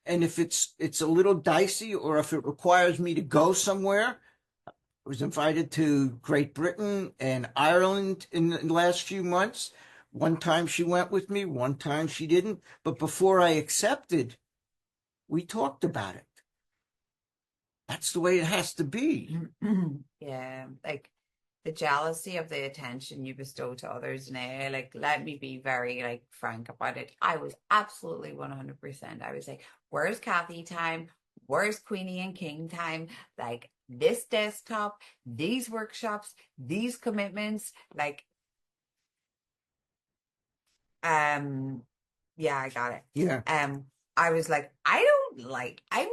And if it's a little dicey, or if it requires me to go somewhere. I was invited to Great Britain and Ireland in the last few months. One time she went with me, one time she didn't. But before I accepted, we talked about it. That's the way it has to be. Yeah, like the jealousy of the attention you bestow to others now, like let me be very like frank about it. I was absolutely 100%. I was like, where's Cathy time? Where's Queenie and King time? Like this desktop, these workshops, these commitments, like yeah, I got it. Yeah. I was like, I'm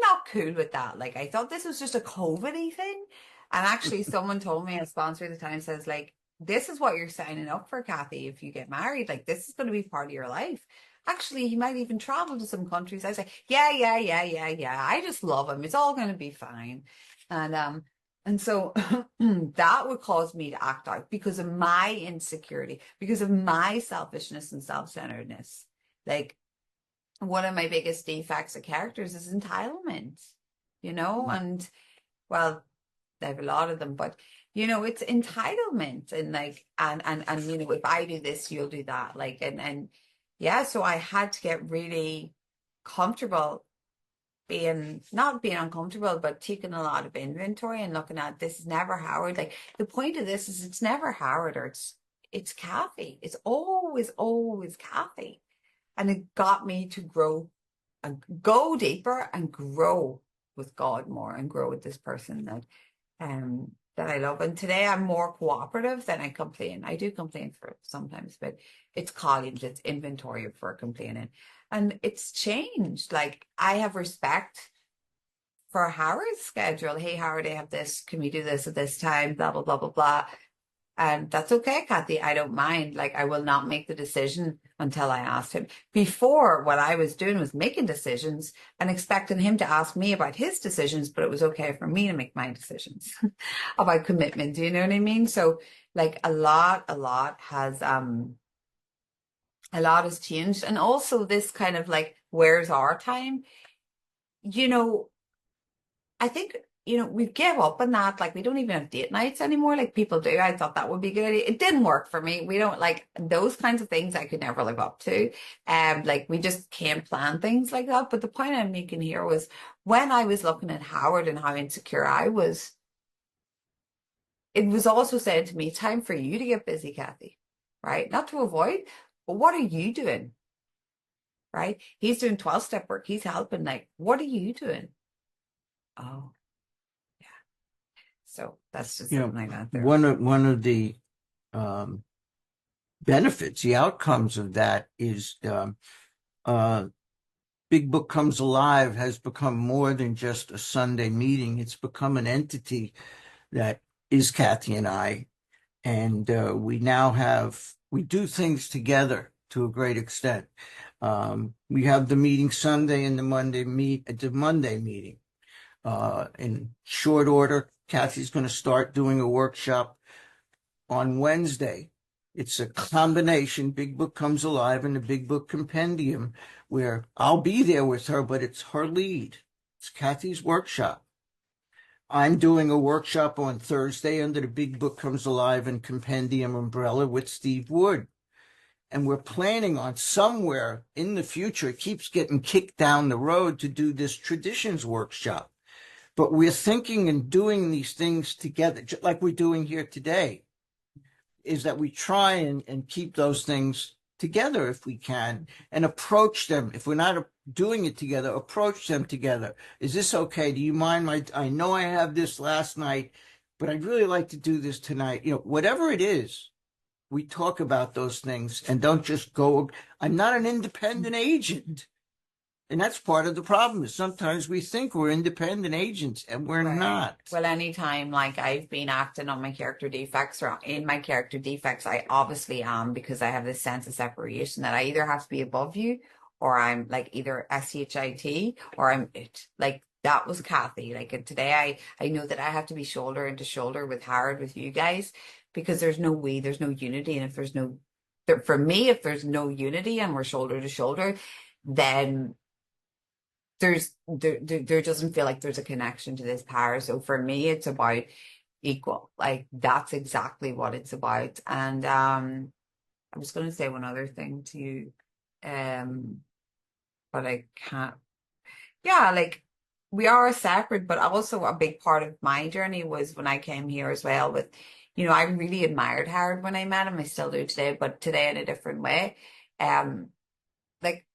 not cool with that. Like, I thought this was just a COVID-y thing. And actually, someone told me, a sponsor at the time says, like, this is what you're signing up for, Cathy, if you get married. Like, this is going to be part of your life. Actually, he might even travel to some countries. I was like, yeah. I just love him. It's all going to be fine. And And so that would cause me to act out because of my insecurity, because of my selfishness and self-centeredness. Like one of my biggest defects of characters is entitlement, and well, I have a lot of them, but it's entitlement and like, and if I do this, you'll do that. Like, and yeah, so I had to get really comfortable not being uncomfortable, but taking a lot of inventory and looking at this is never Howard. Like the point of this is it's never Howard or it's Cathy. It's always Cathy. And it got me to grow and go deeper and grow with God more and grow with this person that I love. And today I'm more cooperative than I complain. I do complain for sometimes, but it's colleagues, it's inventory for complaining. And it's changed. Like I have respect for Howard's schedule. Hey, Howard, I have this. Can we do this at this time? Blah, blah, blah, blah, blah. And that's okay, Cathy. I don't mind. Like I will not make the decision until I asked him. Before, what I was doing was making decisions and expecting him to ask me about his decisions, but it was okay for me to make my decisions about commitment. Do you know what I mean? So like a lot has changed. And also this kind of like, where's our time? I think, we give up on that. Like we don't even have date nights anymore. Like people do. I thought that would be a good idea. It didn't work for me. We don't like those kinds of things I could never live up to. Like we just can't plan things like that. But the point I'm making here was when I was looking at Howard and how insecure I was, it was also saying to me, time for you to get busy, Cathy, right? Not to avoid, but what are you doing? Right? He's doing 12-step work. He's helping. Like, what are you doing? Oh, yeah. So that's just something like that there. One of the benefits, the outcomes of that is Big Book Comes Alive has become more than just a Sunday meeting. It's become an entity that is Cathy and I. And we do things together to a great extent. We have the meeting Sunday and the Monday meeting. In short order, Cathy's going to start doing a workshop on Wednesday. It's a combination, Big Book Comes Alive and the Big Book Compendium, where I'll be there with her, but it's her lead. It's Cathy's workshop. I'm doing a workshop on Thursday under the Big Book Comes Alive and Compendium umbrella with Steve Wood. And we're planning on somewhere in the future, it keeps getting kicked down the road to do this traditions workshop. But we're thinking and doing these things together, just like we're doing here today, is that we try and keep those things together if we can and approach them. If we're not doing it together, approach them together. Is this okay? Do you mind I know I have this last night, but I'd really like to do this tonight. Whatever it is, we talk about those things and don't just go, I'm not an independent agent. And that's part of the problem is sometimes we think we're independent agents and we're not. Well, anytime like I've been acting on my character defects or in my character defects, I obviously am because I have this sense of separation that I either have to be above you or I'm like either SHIT or I'm it. Like that was Cathy. Like and today I know that I have to be shoulder to shoulder with Howard, with you guys, because there's no unity. And if there's for me, if there's no unity and we're shoulder to shoulder, then there doesn't feel like there's a connection to this power. So for me, it's about equal. Like that's exactly what it's about. And I was going to say one other thing to you, but I can't. Yeah, like we are separate, but also a big part of my journey was when I came here as well. With, I really admired Howard when I met him. I still do today, but today in a different way. Like.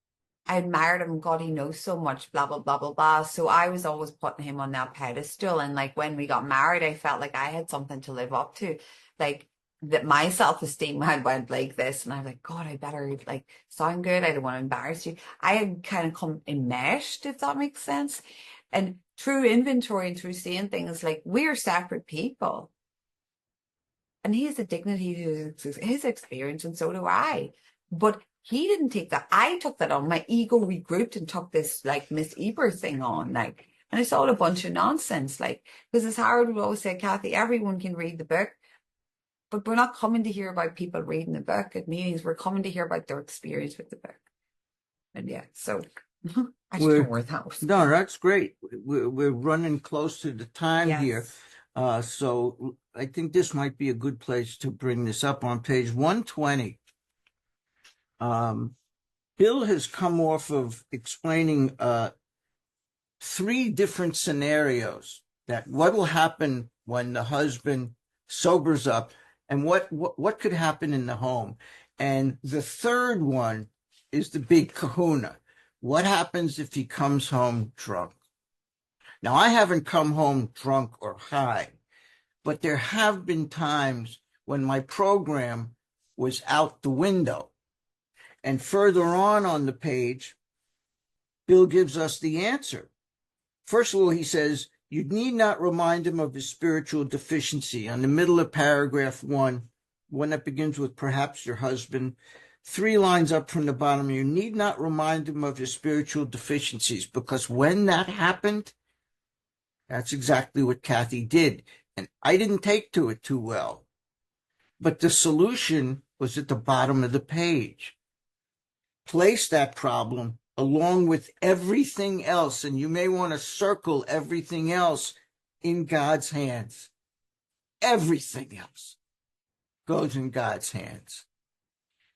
I admired him. God, he knows so much, blah, blah, blah, blah, blah. So I was always putting him on that pedestal. And like when we got married, I felt like I had something to live up to. Like that my self-esteem had went like this. And I was like, God, I better like sound good. I don't want to embarrass you. I had kind of come enmeshed, if that makes sense. And through inventory and through seeing things like we're separate people. And he has a dignity to his experience, and so do I. But he didn't take that. I took that on. My ego regrouped and took this like Miss Eber thing on. Like, And it's all a bunch of nonsense. Like, because as Howard would always say, Cathy, everyone can read the book, but we're not coming to hear about people reading the book at meetings. We're coming to hear about their experience with the book. And yeah, so I just don't know where that was. No, that's great. We're running close to the time here. So I think this might be a good place to bring this up on page 120. Bill has come off of explaining 3 different scenarios that what will happen when the husband sobers up and what could happen in the home. And the third one is the big kahuna. What happens if he comes home drunk? Now, I haven't come home drunk or high, but there have been times when my program was out the window. And further on the page, Bill gives us the answer. First of all, he says, you need not remind him of his spiritual deficiency. On the middle of paragraph 1, one that begins with perhaps your husband, 3 lines up from the bottom, you need not remind him of his spiritual deficiencies, because when that happened, that's exactly what Cathy did. And I didn't take to it too well. But the solution was at the bottom of the page. Place that problem along with everything else, and you may want to circle everything else, in God's hands. Everything else goes in God's hands.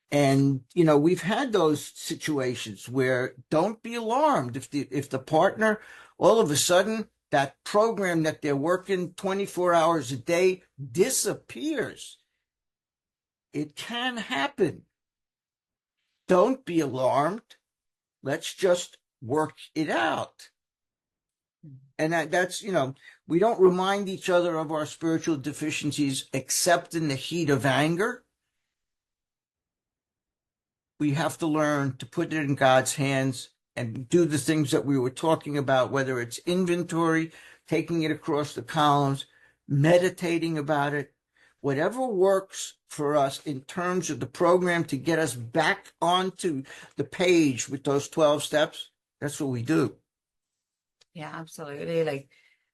And, you know, we've had those situations where don't be alarmed if the partner, all of a sudden, that program that they're working 24 hours a day disappears. It can happen. Don't be alarmed. Let's just work it out. And that's, you know, we don't remind each other of our spiritual deficiencies except in the heat of anger. We have to learn to put it in God's hands and do the things that we were talking about, whether it's inventory, taking it across the columns, meditating about it, whatever works for us in terms of the program to get us back onto the page with those 12 steps, that's what we do. Yeah, absolutely. Like,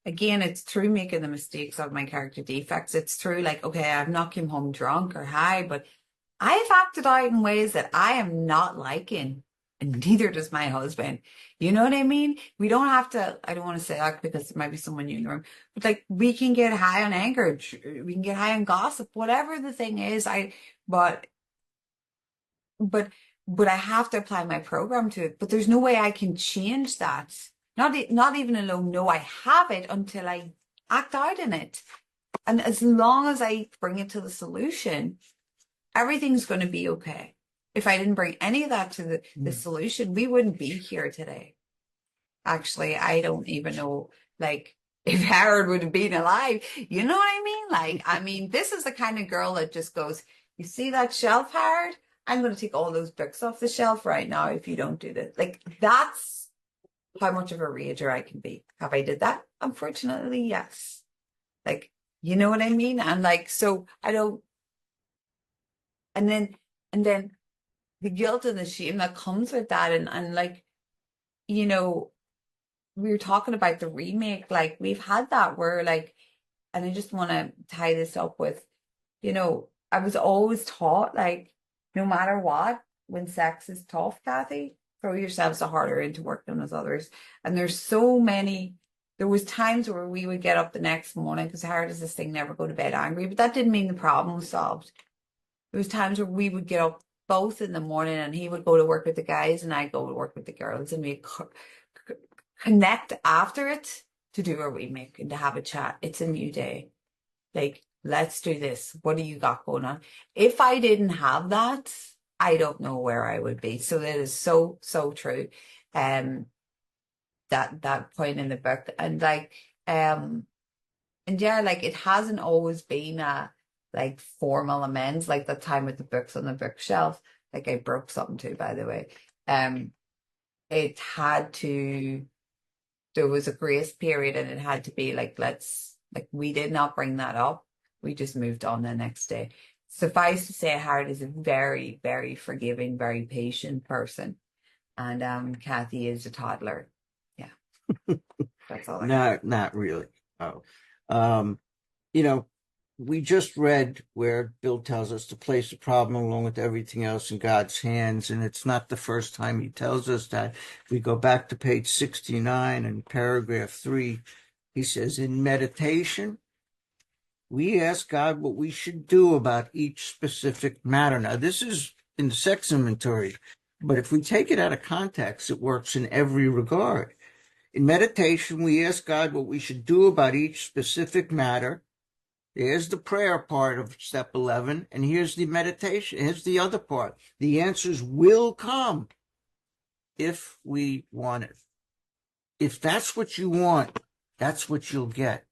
again, it's through making the mistakes of my character defects. It's through like, okay, I've not come home drunk or high, but I've acted out in ways that I am not liking, and neither does my husband. You know what I mean? We don't have to, I don't want to say that because there might be someone new in the room, but like we can get high on anger, we can get high on gossip, whatever the thing is. But I have to apply my program to it. But there's no way I can change that. Not even alone know I have it until I act out in it. And as long as I bring it to the solution, everything's going to be okay. If I didn't bring any of that to the solution, we wouldn't be here today. Actually, I don't even know, like, if Howard would have been alive. You know what I mean? Like, I mean, this is the kind of girl that just goes, you see that shelf, Howard? I'm going to take all those books off the shelf right now if you don't do this. Like, that's how much of a rager I can be. Have I did that? Unfortunately, yes. Like, you know what I mean? And like, so I don't, and then the guilt and the shame that comes with that. And like, you know, we were talking about the remake, like we've had that where like, and I just want to tie this up with, you know, I was always taught like, no matter what, when sex is tough, Cathy, throw yourselves harder into work than with others. And there's so many, there was times where we would get up the next morning, because hard as this thing, never go to bed angry, but that didn't mean the problem was solved. There was times where we would get up both in the morning and he would go to work with the guys and I'd go to work with the girls, and we'd connect after it to do our remake and to have a chat. It's a new day. Like, let's do this. What do you got going on? If I didn't have that, I don't know where I would be. So that is so, so true. That point in the book. And like, and yeah, like it hasn't always been a like formal amends, like the time with the books on the bookshelf. Like I broke something too, by the way. It had to, there was a grace period and it had to be like, we did not bring that up. We just moved on the next day. Suffice to say, Howard is a very, very forgiving, very patient person. And Cathy is a toddler. Yeah. That's all I Not really. Oh, um, you know, we just read where Bill tells us to place the problem along with everything else in God's hands, and it's not the first time he tells us that. If we go back to page 69 and paragraph 3, he says, in meditation, we ask God what we should do about each specific matter. Now, this is in the sex inventory, but if we take it out of context, it works in every regard. In meditation, we ask God what we should do about each specific matter. Here's the prayer part of step 11, and here's the meditation. Here's the other part. The answers will come if we want it. If that's what you want, that's what you'll get.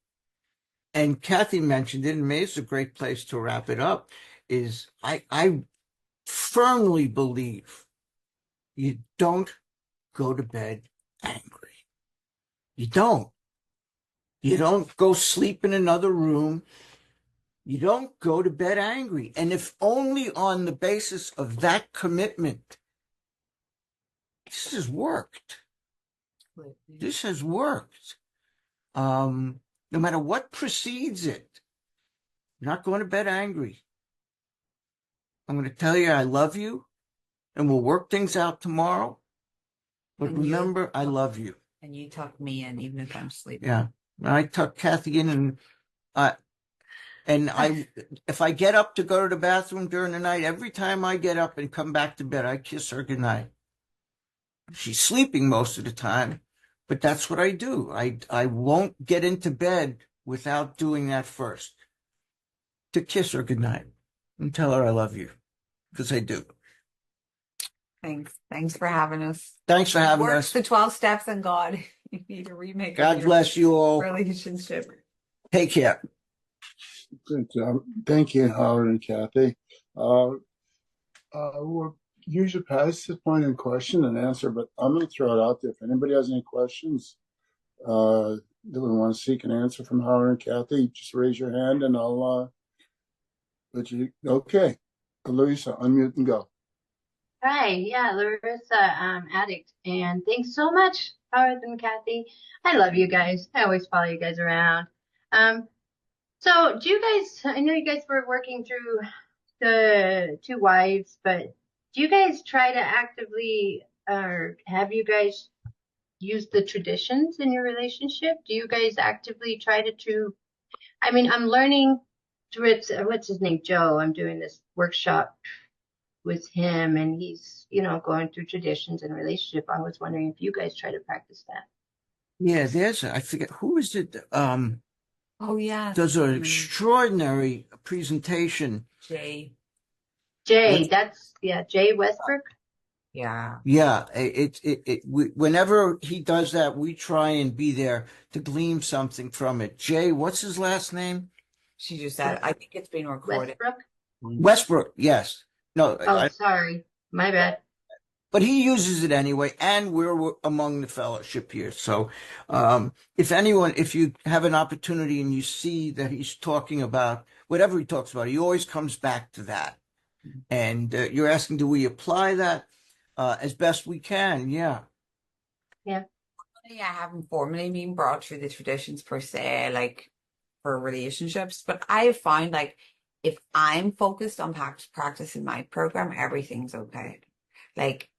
And Cathy mentioned it, and maybe it's a great place to wrap it up, is I firmly believe you don't go to bed angry. You don't. You don't go sleep in another room. You don't go to bed angry. And if only on the basis of that commitment, this has worked. This has worked. No matter what precedes it, you're not going to bed angry. I'm going to tell you I love you, and we'll work things out tomorrow. But And remember, I love you. And you tuck me in, even if I'm sleeping. Yeah. I tuck Cathy in, and if I get up to go to the bathroom during the night, every time I get up and come back to bed, I kiss her goodnight. She's sleeping most of the time, but that's what I do. I won't get into bed without doing that first. To kiss her goodnight and tell her I love you, because I do. Thanks for having us. Thanks for having Works us. the 12 steps in God. You need to remake God bless you all. relationship. Take care. Good job. Thank you, Howard and Cathy. We'll usually pass this point in question and answer, but I'm going to throw it out there. If anybody has any questions that we want to seek an answer from Howard and Cathy, just raise your hand and I'll let you. Okay. Louisa, unmute and go. Hi, yeah, Larissa, addict, and thanks so much, Howard and Cathy. I love you guys. I always follow you guys around. So do you guys, I know you guys were working through the two wives, but do you guys try to actively, or have you guys used the traditions in your relationship? Do you guys actively try to, I mean, I'm learning through what's his name, Joe. I'm doing this workshop with him, and he's, going through traditions and relationship. I was wondering if you guys try to practice that. Yeah, I forget, who is it? Oh, yeah. Does an extraordinary presentation. Jay. Jay Westbrook. Yeah. Yeah, whenever he does that, we try and be there to glean something from it. Jay, what's his last name? She just said, I think it's being recorded. Westbrook, yes. No. Oh, sorry. My bad. But he uses it anyway, and we're among the fellowship here. So if you have an opportunity and you see that he's talking about whatever he talks about, he always comes back to that. And you're asking, do we apply that as best we can? Yeah. Yeah. I haven't formally been brought through the traditions per se, like for relationships, but I have found like if I'm focused on practicing my program, everything's okay. Like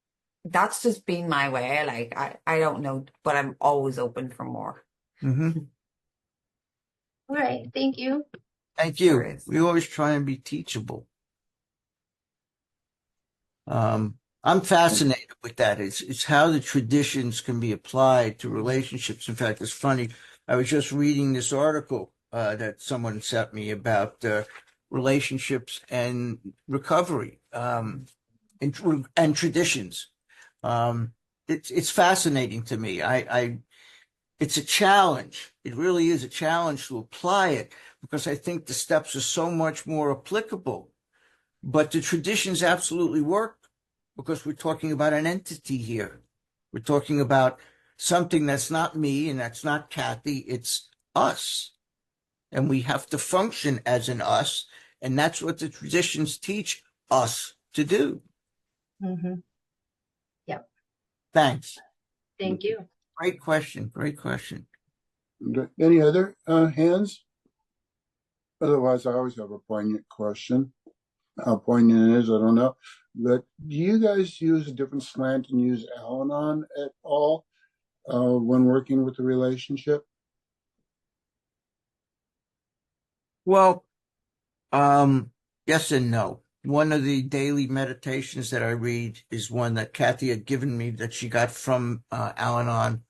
that's just been my way. Like I don't know, but I'm always open for more. Mm-hmm. All right. Thank you. Thank you. We always try and be teachable. I'm fascinated with that. It's how the traditions can be applied to relationships. In fact, it's funny. I was just reading this article that someone sent me about relationships and recovery and traditions. It's fascinating to me. It's a challenge. It really is a challenge to apply it because I think the steps are so much more applicable. But the traditions absolutely work because we're talking about an entity here. We're talking about something that's not me and that's not Cathy. It's us. And we have to function as an us. And that's what the traditions teach us to do. Mm-hmm. Yep. Thanks. Thank you. Great question. Great question. Any other hands? Otherwise, I always have a poignant question. How poignant it is, I don't know. But do you guys use a different slant and use Al-Anon at all when working with the relationship? Well, yes and no. One of the daily meditations that I read is one that Cathy had given me that she got from Al-Anon.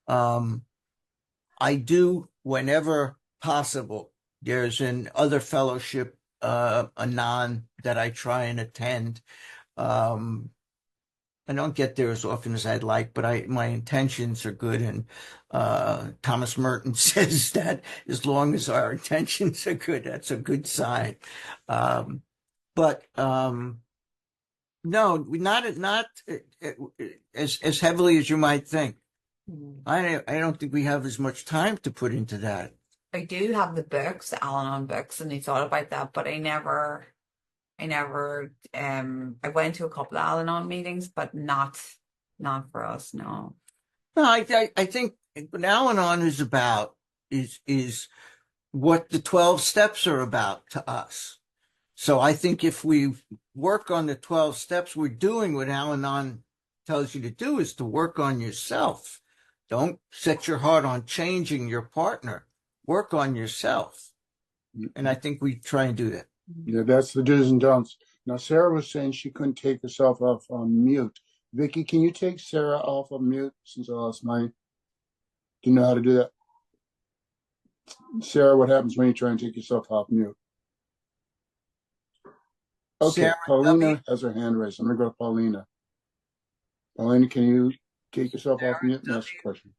I do whenever possible. There's an other fellowship, Anon, that I try and attend. Um, I don't get there as often as I'd like, but my intentions are good. And Thomas Merton says that as long as our intentions are good, that's a good sign. But no, not as heavily as you might think. I don't think we have as much time to put into that. I do have the books, the Al-Anon books, and I thought about that, but I went to a couple of Al-Anon meetings, but not for us, no. No, I think what Al-Anon is about is what the 12 steps are about to us. So I think if we work on the 12 steps, we're doing what Al-Anon tells you to do, is to work on yourself. Don't set your heart on changing your partner. Work on yourself. And I think we try and do that. Yeah, that's the do's and don'ts. Now, Sarah was saying she couldn't take herself off on mute. Vicky, can you take Sarah off of mute since I lost mine? Do you know how to do that? Sarah, what happens when you try and take yourself off mute? Okay, Sarah Paulina has her hand raised. I'm going to go to Paulina. Paulina, can you take yourself off mute and ask a question?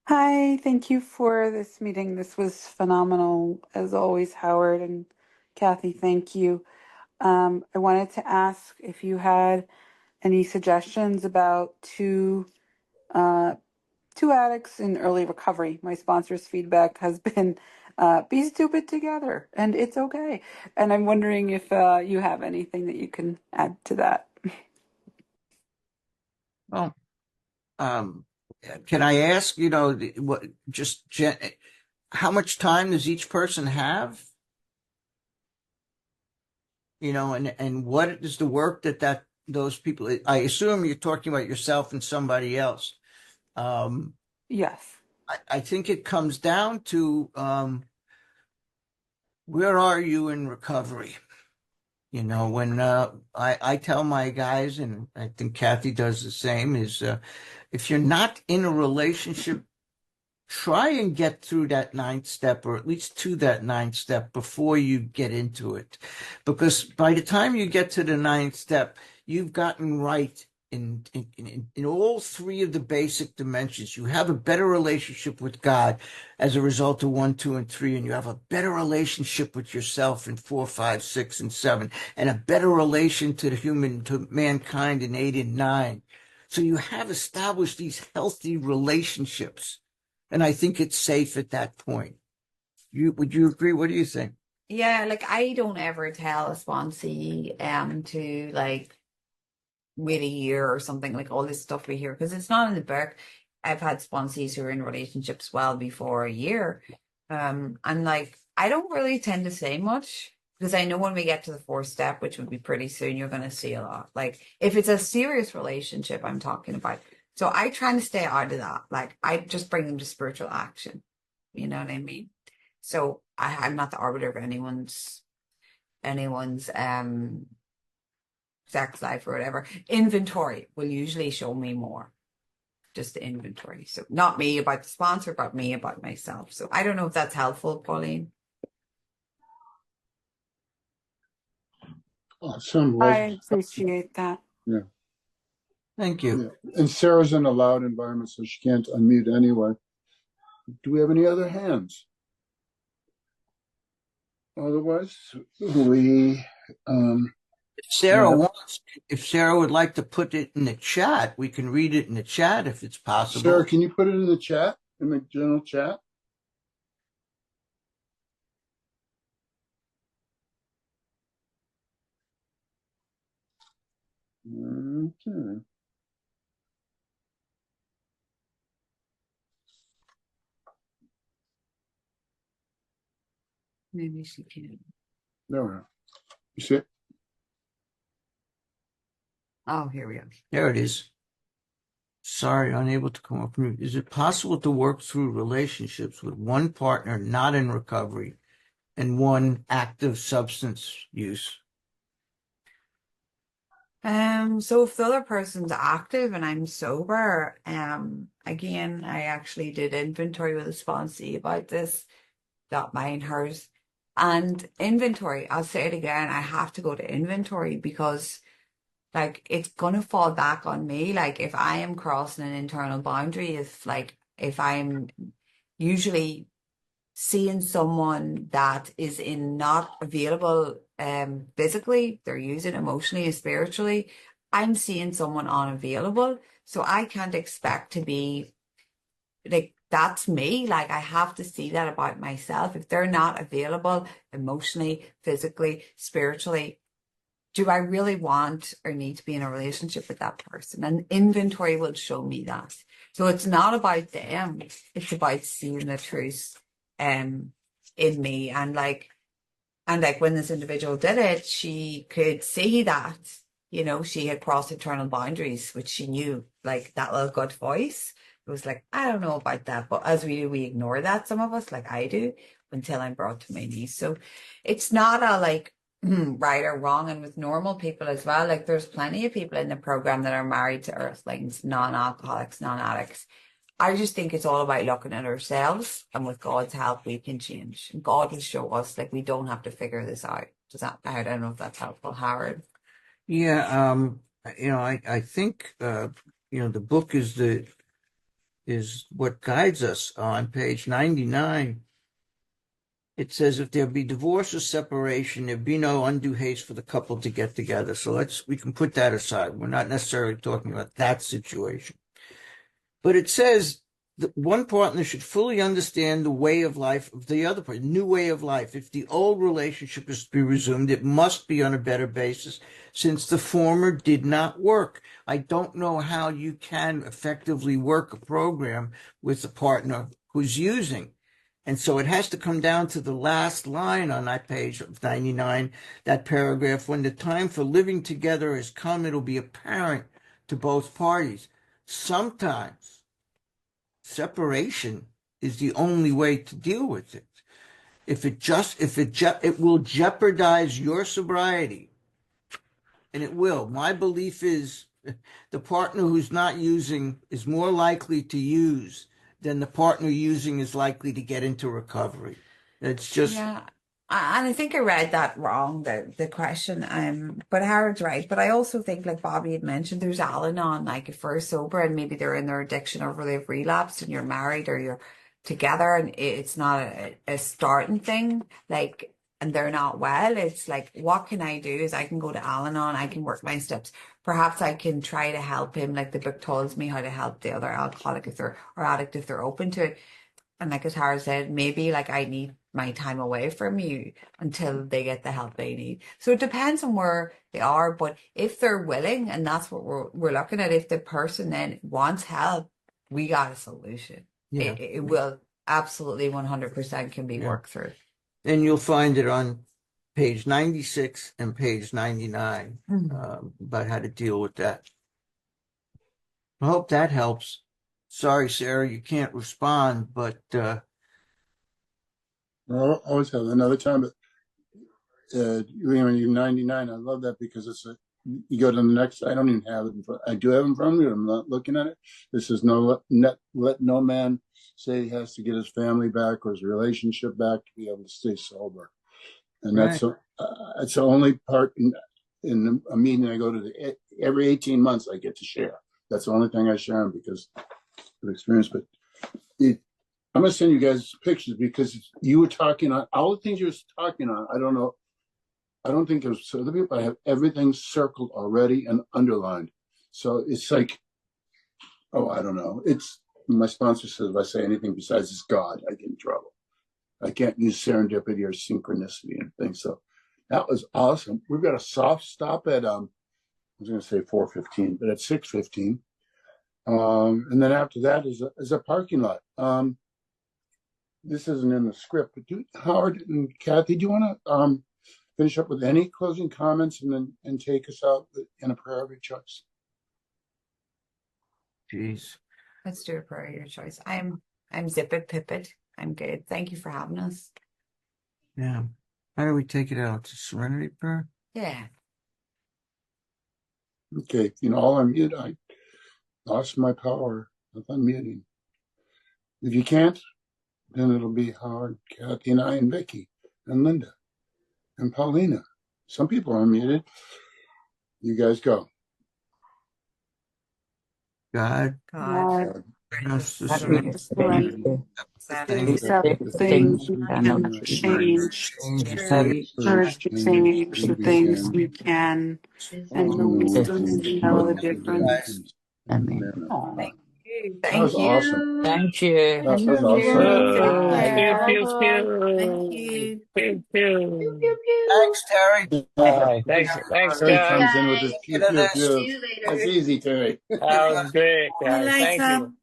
Hi, thank you for this meeting. This was phenomenal, as always, Howard and Cathy. Thank you. I wanted to ask if you had any suggestions about uh, two addicts in early recovery. My sponsor's feedback has been be stupid together, and it's okay. And I'm wondering if you have anything that you can add to that. Well, can I ask, how much time does each person have? And what is the work that those people, I assume you're talking about yourself and somebody else. Yes. I think it comes down to where are you in recovery? When I tell my guys, and I think Cathy does the same, is if you're not in a relationship, try and get through that ninth step, or at least to that ninth step, before you get into it. Because by the time you get to the ninth step, you've gotten right in all three of the basic dimensions. You have a better relationship with God as a result of 1, 2, and 3, and you have a better relationship with yourself in 4, 5, 6, and 7, and a better relation to mankind in 8 and 9. So you have established these healthy relationships. And I think it's safe at that point. Would you agree? What do you think? Yeah, like I don't ever tell a sponsee to like wait a year or something, like all this stuff we hear, because it's not in the book. I've had sponsees who are in relationships well before a year. And like I don't really tend to say much because I know when we get to the fourth step, which would be pretty soon, you're gonna see a lot. Like if it's a serious relationship I'm talking about. So I try to stay out of that. Like I just bring them to spiritual action. You know what I mean? So I'm not the arbiter of anyone's sex life or whatever. Inventory will usually show me more. Just the inventory. So not me about the sponsor, but me about myself. So I don't know if that's helpful, Pauline. Awesome. I appreciate that. Yeah. Thank you. Yeah. And Sarah's in a loud environment, so she can't unmute anyway. Do we have any other hands? Otherwise, we If Sarah would like to put it in the chat, we can read it in the chat if it's possible. Sarah, can you put it in the chat, in the general chat? Okay. Maybe she can. No, you see it? Oh, here we go. There it is. Sorry, unable to come up with mute. Is it possible to work through relationships with one partner not in recovery and one active substance use? So if the other person's active and I'm sober, again, I actually did inventory with a sponsee about this, not mine, hers. And inventory, I'll say it again, I have to go to inventory because like it's gonna fall back on me. Like if I am crossing an internal boundary, if I'm usually seeing someone that is in not available physically, they're using emotionally and spiritually, I'm seeing someone unavailable. So I can't expect to be like that's me. Like I have to see that about myself. If they're not available emotionally, physically, spiritually, do I really want or need to be in a relationship with that person? And inventory will show me that. So it's not about them, it's about seeing the truth in me. And like when this individual did it, she could see that, she had crossed internal boundaries, which she knew, like that little gut voice. It was like, I don't know about that. But as we do, we ignore that, some of us, like I do, until I'm brought to my knees. So it's not a like right or wrong. And with normal people as well, like there's plenty of people in the program that are married to earthlings, non-alcoholics, non-addicts. I just think it's all about looking at ourselves, and with God's help, we can change. And God will show us, like we don't have to figure this out. I don't know if that's helpful, Howard. Yeah, I think the book is what guides us. On page 99. It says, if there be divorce or separation, there be no undue haste for the couple to get together. So we can put that aside. We're not necessarily talking about that situation. But it says that one partner should fully understand the way of life of the other partner, new way of life. If the old relationship is to be resumed, it must be on a better basis since the former did not work. I don't know how you can effectively work a program with a partner who's using. And so it has to come down to the last line on that page of 99, that paragraph. When the time for living together has come, it'll be apparent to both parties. Sometimes separation is the only way to deal with it. It will jeopardize your sobriety, and it will. My belief is the partner who's not using is more likely to use than the partner using is likely to get into recovery. It's just, Yeah. And I think I read that wrong, the question. But Howard's right. But I also think, like Bobby had mentioned, there's Al-Anon, like if we're sober and maybe they're in their addiction or they've relapsed and you're married or you're together and it's not a starting thing, like, and they're not well, it's like, what can I do? Is I can go to Al-Anon, I can work my steps. Perhaps I can try to help him, like the book tells me how to help the other alcoholic or addict if they're open to it. And like as Tara said, maybe like I need my time away from you until they get the help they need. So it depends on where they are. But if they're willing, and that's what we're looking at, if the person then wants help, we got a solution. yeah. It will absolutely 100% can be worked through. And you'll find it on page 96 and page 99 about how to deal with that. I hope that helps. Sorry, Sarah, you can't respond, but I'll always have another time, but when you're 99, I love that because you go to the next. I don't even have it in front. I do have it in front of me. I'm not looking at it. This is let no man say he has to get his family back or his relationship back to be able to stay sober. And right. that's the only part in a meeting I go to. Every 18 months I get to share. That's the only thing I share because of experience. But I'm going to send you guys pictures because you were talking on all the things you were talking on. I don't know. I don't think there's other people. I have everything circled already and underlined. So it's like, I don't know. It's my sponsor says if I say anything besides it's God, I get in trouble. I can't use serendipity or synchronicity and things. So that was awesome. We've got a soft stop at I was going to say 4:15, but at 6:15. And then after that is a parking lot. this isn't in the script, but Howard and Kathy, do you want to finish up with any closing comments and take us out in a prayer of your choice? Jeez. Let's do a prayer of your choice. I'm zippit pippet. I'm good. Thank you for having us. Yeah. How do we take it out? To Serenity Prayer? Yeah. Okay, all unmute. I lost my power of unmuting. If you can't, then it'll be Howard, Kathy, and I, and Vicky, and Linda, and Paulina. Some people are unmuted. You guys go. God. God, Us to that surrender we surrender things accept things we cannot change, courage to change the things we can, and the wisdom to know the difference. Aw. That was Thank you. awesome. Thank you. That was Thank you. awesome. Take Pew, care. pew, Thank pew. you. Pew, Pew, pew. pew, pew. Thanks, Terry. All right. Thanks, Terry Thanks, guys. comes in with guys. his pew Look at pew this. See pew. you later. That's easy, Terry. That was great, Hi, guys. Thank Liza. you.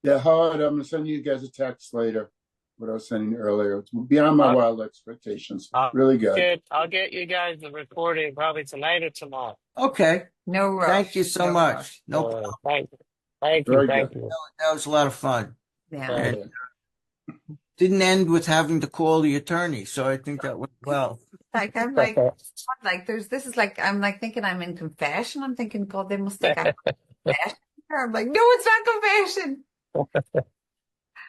Yeah, Howard, I'm gonna send you guys a text later. What I was sending earlier. It's beyond my I'll, wild expectations. I'll Really good. I'll get you guys the recording probably tonight or tomorrow. Okay. No rush. Thank you so No much. rush. No problem. Thank you. Thank you. Very Thank good. you. That was a lot of fun. Yeah. And didn't end with having to call the attorney, so I think that went well. Like I'm like, what, like this is like I'm like thinking I'm in confession. I'm thinking, God, they must think I'm confession. I'm like, no, it's not confession. It's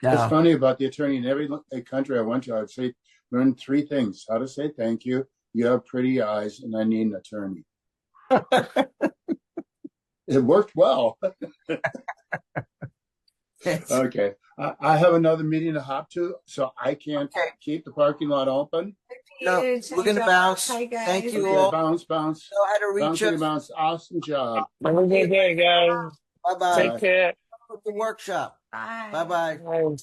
No. funny about the attorney in every country I went to. I'd say, learn three things: how to say thank you, you have pretty eyes, and I need an attorney. It worked well. Okay. I have another meeting to hop to, so I can't keep the parking lot open. No, we're going to bounce. Hi, guys. Thank you Okay, all. bounce. Know how to reach Bouncing us. bounce. Awesome job. Have a good day, guys. Bye-bye. Take care. With the workshop. Bye. Bye-bye. Bye.